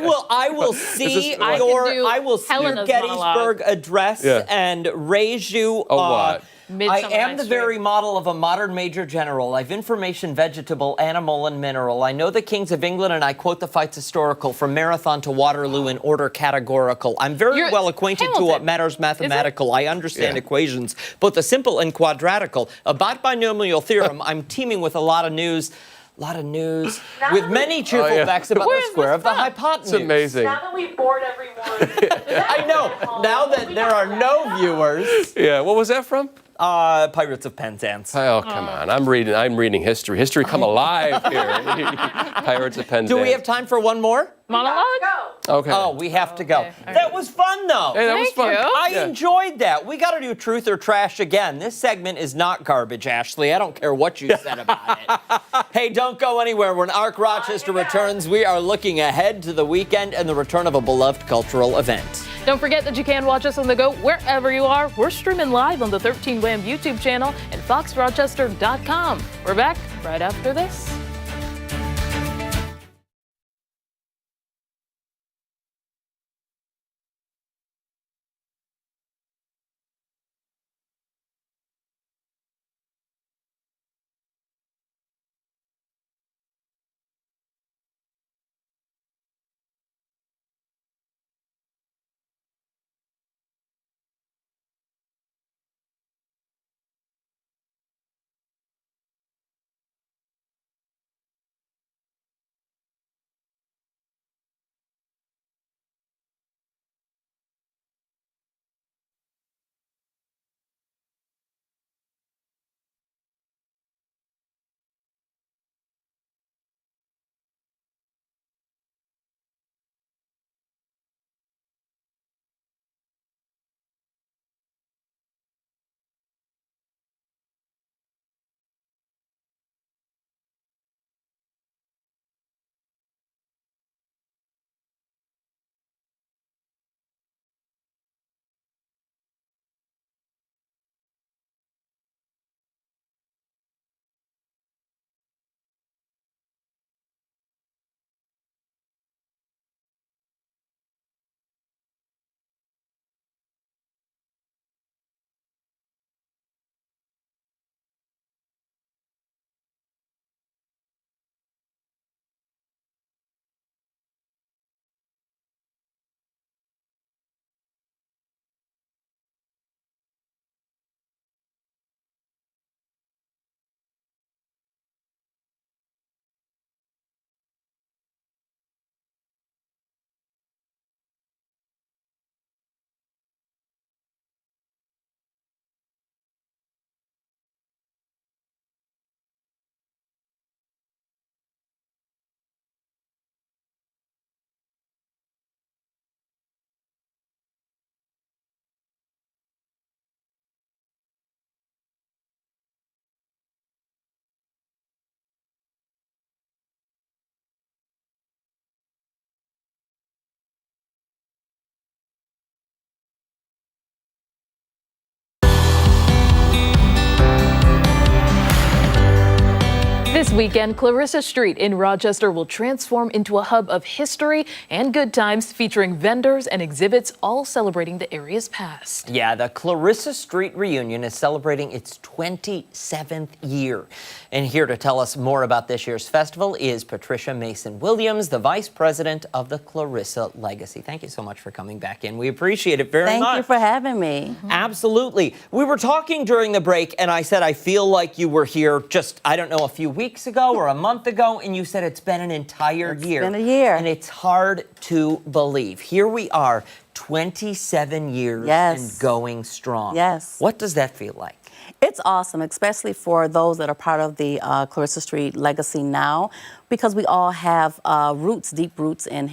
S2: will see your Gettysburg Address and raise you.
S10: What?
S2: I am the very model of a modern major general. I've information vegetable, animal, and mineral. I know the kings of England, and I quote the fights historical from Marathon to Waterloo in order categorical. I'm very well acquainted to what matters mathematical. I understand equations, both the simple and quadratical. About binomial theorem, I'm teeming with a lot of news. With many cheerful facts about the square of the hypotenuse.
S10: It's amazing.
S13: Now that we've bored everyone.
S2: I know. Now that there are no viewers.
S10: Yeah, what was that from?
S2: Pirates of Penzance.
S10: Oh, come on. I'm reading history. History come alive here. Pirates of Penzance.
S2: Do we have time for one more?
S1: Monologue?
S10: Okay.
S2: Oh, we have to go. That was fun, though.
S10: Hey, that was fun.
S2: I enjoyed that. We got to do truth or trash again. This segment is not garbage, Ashley. I don't care what you said about it. Hey, don't go anywhere. When Arc Rochester returns, we are looking ahead to the weekend and the return of a beloved cultural event.
S1: Don't forget that you can watch us on the go wherever you are. We're streaming live on the 13 WHAM YouTube channel and foxrochester.com. We're back right after this. weekend, Clarissa Street in Rochester will transform into a hub of history and good times, featuring vendors and exhibits all celebrating the area's past.
S2: Yeah, the Clarissa Street Reunion is celebrating its 27th year. And here to tell us more about this year's festival is Patricia Mason-Williams, the Vice President of the Clarissa Legacy. Thank you so much for coming back in. We appreciate it very much.
S13: Thank you for having me.
S2: Absolutely. We were talking during the break, and I said I feel like you were here just, I don't know, a few weeks ago or a month ago, and you said it's been an entire year.
S13: It's been a year.
S2: And it's hard to believe. Here we are, 27 years and going strong.
S13: Yes.
S2: What does that feel like?
S13: It's awesome, especially for those that are part of the Clarissa Street Legacy now, because we all have roots, deep roots in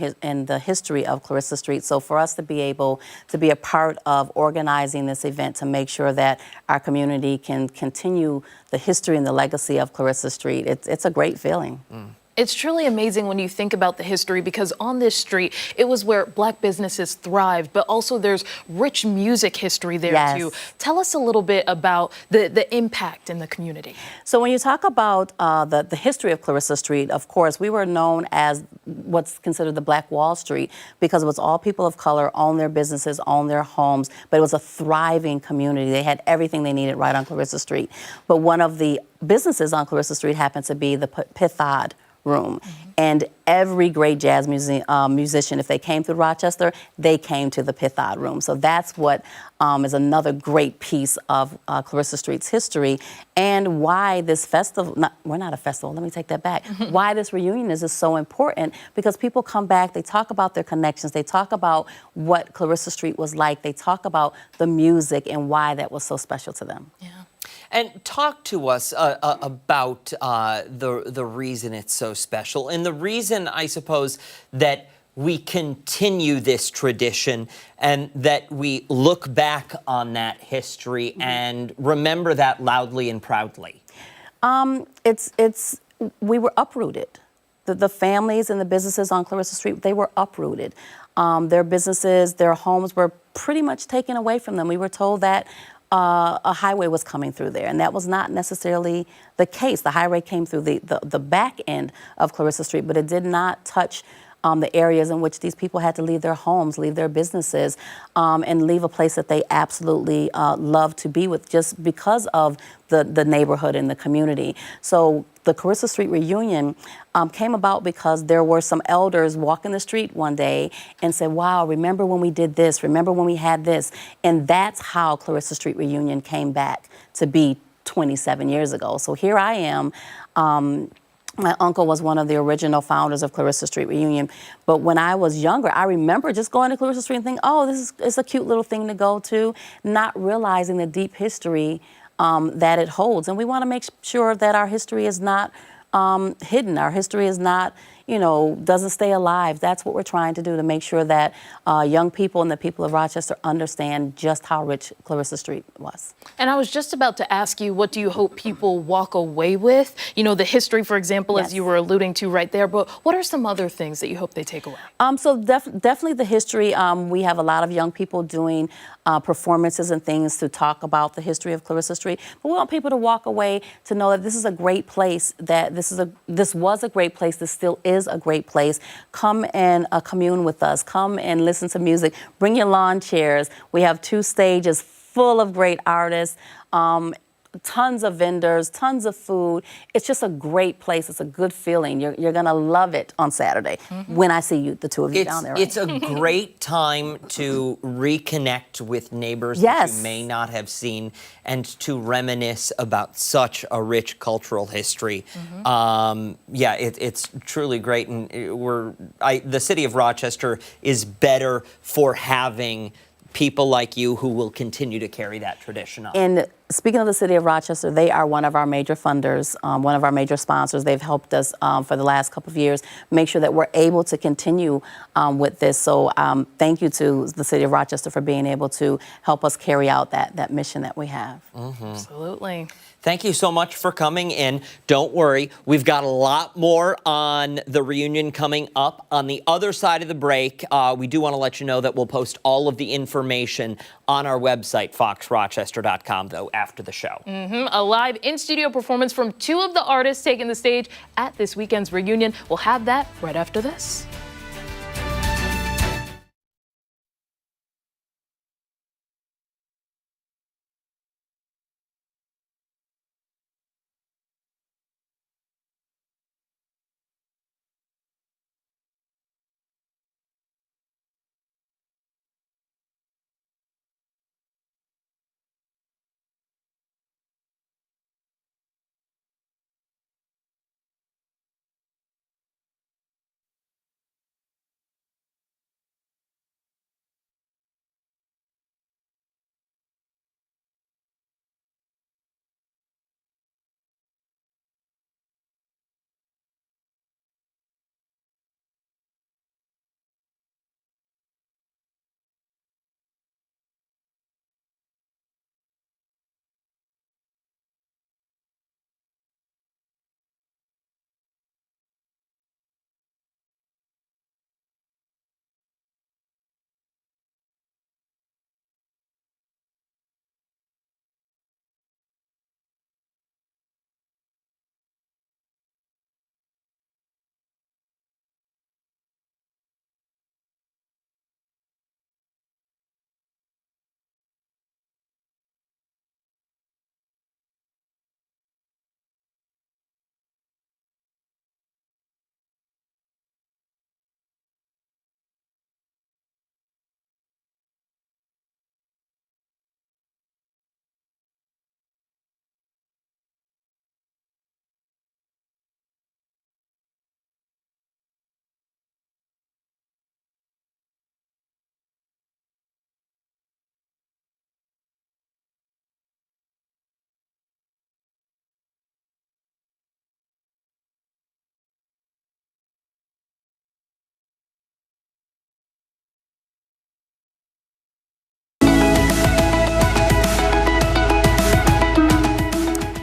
S13: the history of Clarissa Street. So for us to be able to be a part of organizing this event to make sure that our community can continue the history and the legacy of Clarissa Street, it's a great feeling.
S1: It's truly amazing when you think about the history, because on this street, it was where Black businesses thrived, but also there's rich music history there too. Tell us a little bit about the impact in the community.
S13: So when you talk about the history of Clarissa Street, of course, we were known as what's considered the Black Wall Street, because it was all people of color, own their businesses, own their homes, but it was a thriving community. They had everything they needed right on Clarissa Street. But one of the businesses on Clarissa Street happened to be the Pithod Room. And every great jazz musician, if they came through Rochester, they came to the Pithod Room. So that's what is another great piece of Clarissa Street's history, and why this festival, we're not a festival, let me take that back, why this reunion is so important, because people come back, they talk about their connections, they talk about what Clarissa Street was like, they talk about the music and why that was so special to them.
S1: Yeah.
S2: And talk to us about the reason it's so special, and the reason, I suppose, that we continue this tradition and that we look back on that history and remember that loudly and proudly.
S13: We were uprooted. The families and the businesses on Clarissa Street, they were uprooted. Their businesses, their homes were pretty much taken away from them. We were told that a highway was coming through there, and that was not necessarily the case. The highway came through the back end of Clarissa Street, but it did not touch the areas in which these people had to leave their homes, leave their businesses, and leave a place that they absolutely love to be with, just because of the neighborhood and the community. So the Clarissa Street Reunion came about because there were some elders walking the street one day and said, wow, remember when we did this? Remember when we had this? And that's how Clarissa Street Reunion came back to be 27 years ago. So here I am. My uncle was one of the original founders of Clarissa Street Reunion. But when I was younger, I remember just going to Clarissa Street and thinking, oh, it's a cute little thing to go to, not realizing the deep history that it holds. And we want to make sure that our history is not hidden. Our history is not, doesn't stay alive. That's what we're trying to do, to make sure that young people and the people of Rochester understand just how rich Clarissa Street was.
S1: And I was just about to ask you, what do you hope people walk away with? The history, for example, as you were alluding to right there, but what are some other things that you hope they take away?
S13: So definitely the history. We have a lot of young people doing performances and things to talk about the history of Clarissa Street. But we want people to walk away to know that this is a great place, that this was a great place, this still is a great place. Come and commune with us. Come and listen to music. Bring your lawn chairs. We have 2 stages full of great artists. Tons of vendors, tons of food. It's just a great place. It's a good feeling. You're going to love it on Saturday when I see you, the two of you down there. Right?
S2: It's a great time to reconnect with neighbors that you may not have seen, and to reminisce about such a rich cultural history. It's truly great, and the city of Rochester is better for having people like you who will continue to carry that tradition on.
S13: And speaking of the city of Rochester, they are one of our major funders, one of our major sponsors. They've helped us for the last couple of years make sure that we're able to continue with this. So thank you to the city of Rochester for being able to help us carry out that mission that we have.
S1: Absolutely.
S2: Thank you so much for coming in. Don't worry, we've got a lot more on the reunion coming up. On the other side of the break, we do want to let you know that we'll post all of the information on our website, foxrochester.com, though, after the show.
S1: A live in-studio performance from two of the artists taking the stage at this weekend's reunion. We'll have that right after this.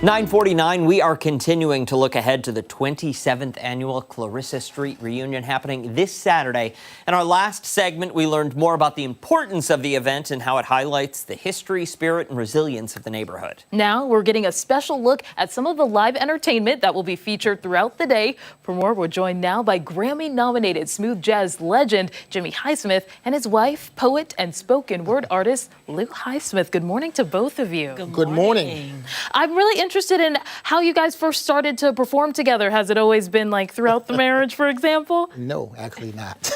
S2: (9:49), we are continuing to look ahead to the 27th annual Clarissa Street Reunion happening this Saturday. In our last segment, we learned more about the importance of the event and how it highlights the history, spirit, and resilience of the neighborhood.
S1: Now we're getting a special look at some of the live entertainment that will be featured throughout the day. For more, we're joined now by Grammy-nominated smooth jazz legend Jimmy Highsmith and his wife, poet and spoken word artist Lou Highsmith. Good morning to both of you.
S14: Good morning.
S1: I'm really interested in how you guys first started to perform together. Has it always been like throughout the marriage, for example?
S14: No, actually not.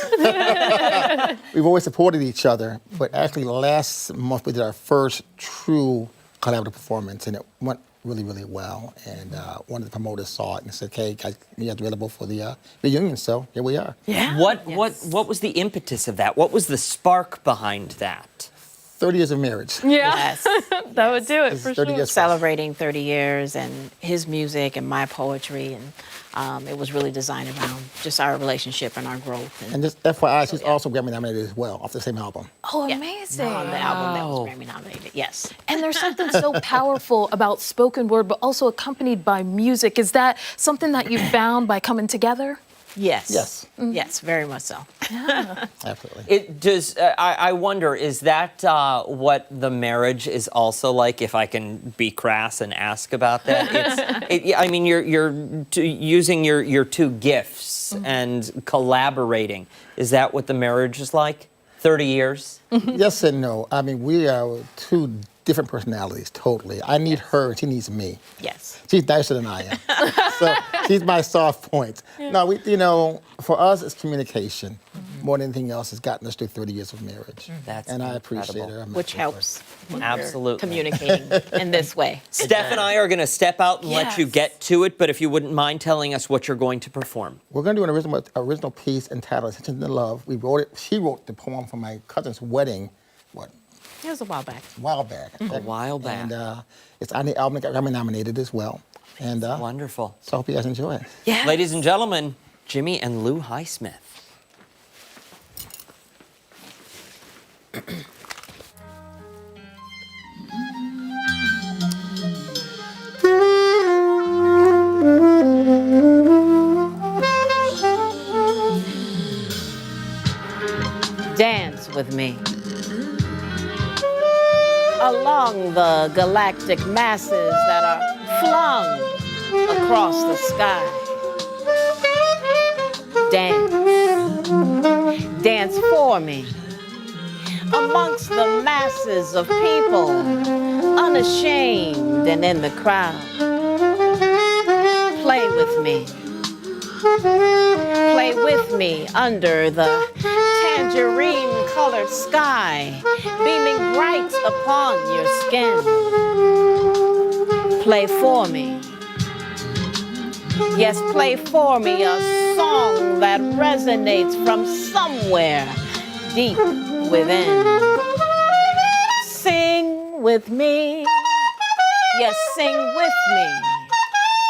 S14: We've always supported each other, but actually last month we did our first true collaborative performance, and it went really, really well. And one of the promoters saw it and said, "Hey, guys, you guys available for the reunion?" So here we are.
S1: Yeah.
S2: What was the impetus of that? What was the spark behind that?
S14: 30 years of marriage.
S1: Yeah,
S15: Yes.
S1: that would do it
S14: This
S1: for
S14: is 30
S1: sure.
S14: years.
S15: Celebrating 30 years and his music and my poetry, and it was really designed around just our relationship and our growth.
S14: And just FYI, she's also Grammy nominated as well off the same album.
S1: Oh, amazing.
S15: On the album that was Grammy nominated, yes.
S1: And there's something so powerful about spoken word, but also accompanied by music. Is that something that you found by coming together?
S15: Yes.
S14: Yes.
S15: Yes, very much so.
S14: Absolutely.
S2: It does. I wonder, is that what the marriage is also like? If I can be crass and ask about that, I mean, you're using your two gifts and collaborating. Is that what the marriage is like? 30 years.
S14: Yes and no. I mean, we are two different personalities, totally. I need her, she needs me.
S15: Yes.
S14: She's nicer than I am. So she's my soft point. No, for us, it's communication. More than anything else, has gotten us through 30 years of marriage.
S2: That's
S14: and I
S2: incredible.
S14: appreciate her.
S15: Which helps. when we're
S2: Absolutely.
S15: Communicating in this way.
S2: Steph and I are going to step out and let you
S1: Yes.
S2: get to it, but if you wouldn't mind telling us what you're going to perform.
S14: We're going to do an original piece entitled Attention to Love. We wrote it. She wrote the poem for my cousin's wedding,
S15: It was a while back.
S14: a while back.
S2: A while back.
S14: And it's on the album that got Grammy nominated as well. And
S2: Wonderful.
S14: so I hope you guys enjoy it.
S1: Yeah.
S2: Ladies and gentlemen, Jimmy and Lou Highsmith.
S15: Dance with me. Along the galactic masses that are flung across the sky. Dance. Dance for me. Amongst the masses of people, unashamed and in the crowd. Play with me. Play with me under the tangerine-colored sky, beaming bright upon your skin. Play for me. Yes, play for me a song that resonates from somewhere deep within. Sing with me. Yes, sing with me.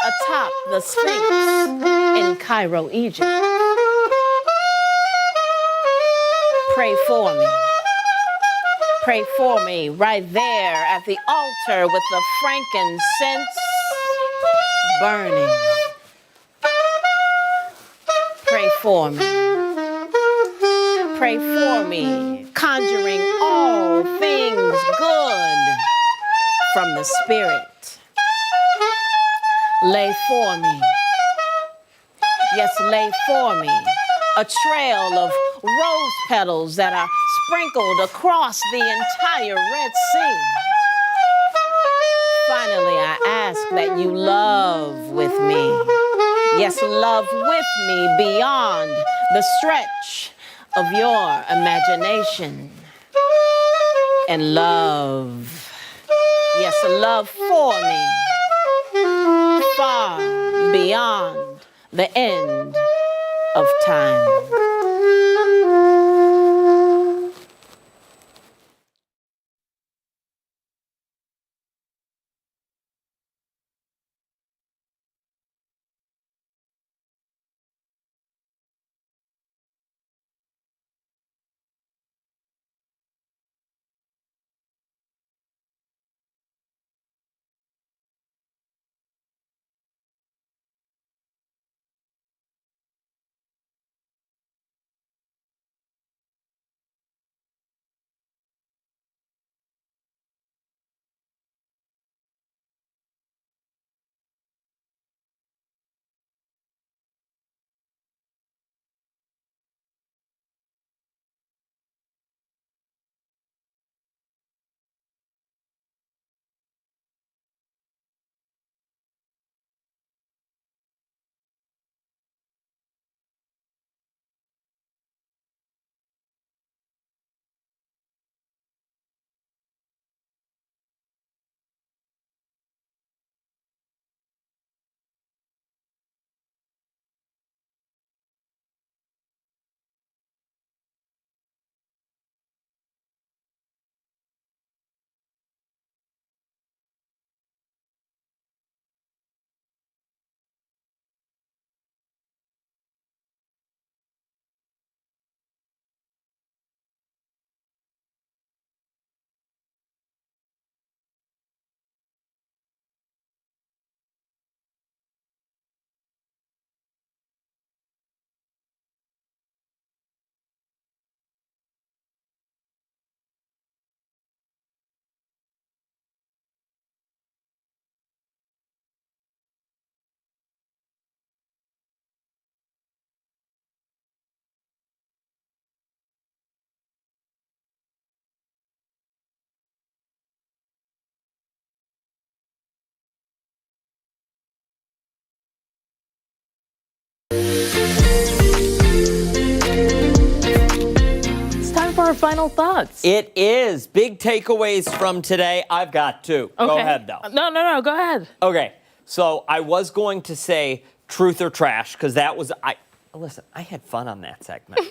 S15: Atop the Sphinx in Cairo, Egypt. Pray for me. Pray for me right there at the altar with the frankincense burning. Pray for me. Pray for me, conjuring all things good from the Spirit. Lay for me. Yes, lay for me a trail of rose petals that are sprinkled across the entire Red Sea. Finally, I ask that you love with me. Yes, love with me beyond the stretch of your imagination. And love, yes, love for me. Far beyond the end of time.
S1: Our final thoughts.
S2: It is big takeaways from today. I've got two.
S1: Okay.
S2: Go ahead, though.
S1: No, go ahead.
S2: Okay, so I was going to say truth or trash because that was listen. I had fun on that segment.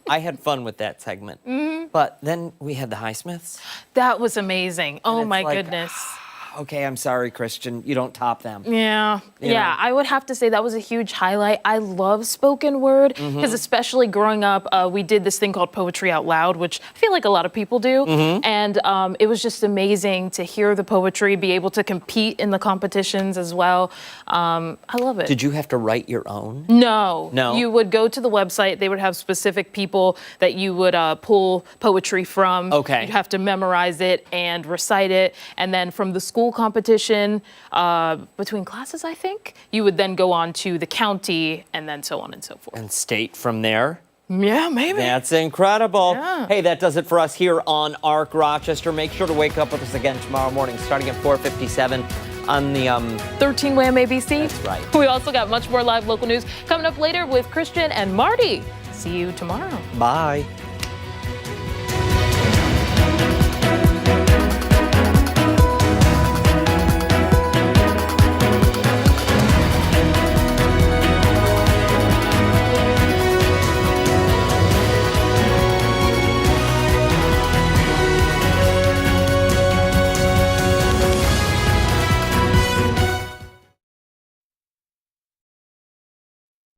S2: I had fun with that segment. Mm-hmm. But then we had the Highsmiths.
S1: That was amazing. Oh my
S2: like,
S1: goodness.
S2: Okay, I'm sorry, Christian. You don't top them.
S1: Yeah,
S2: You know?
S1: I would have to say that was a huge highlight. I love spoken word because especially growing up, we did this thing called Poetry Out Loud, which I feel like a lot of people do. And it was just amazing to hear the poetry, be able to compete in the competitions as well. I love it.
S2: Did you have to write your own?
S1: No.
S2: No?
S1: You would go to the website. They would have specific people that you would pull poetry from.
S2: Okay.
S1: You'd have to memorize it and recite it. And then from the school competition, between classes, I think, you would then go on to the county and then so on and so forth.
S2: And state from there?
S1: Yeah, maybe.
S2: That's incredible.
S1: Yeah.
S2: Hey, that does it for us here on ARC Rochester. Make sure to wake up with us again tomorrow morning, starting at 4:57 on the
S1: 13 Wham ABC.
S2: That's right.
S1: We also got much more live local news coming up later with Christian and Marty. See you tomorrow.
S2: Bye.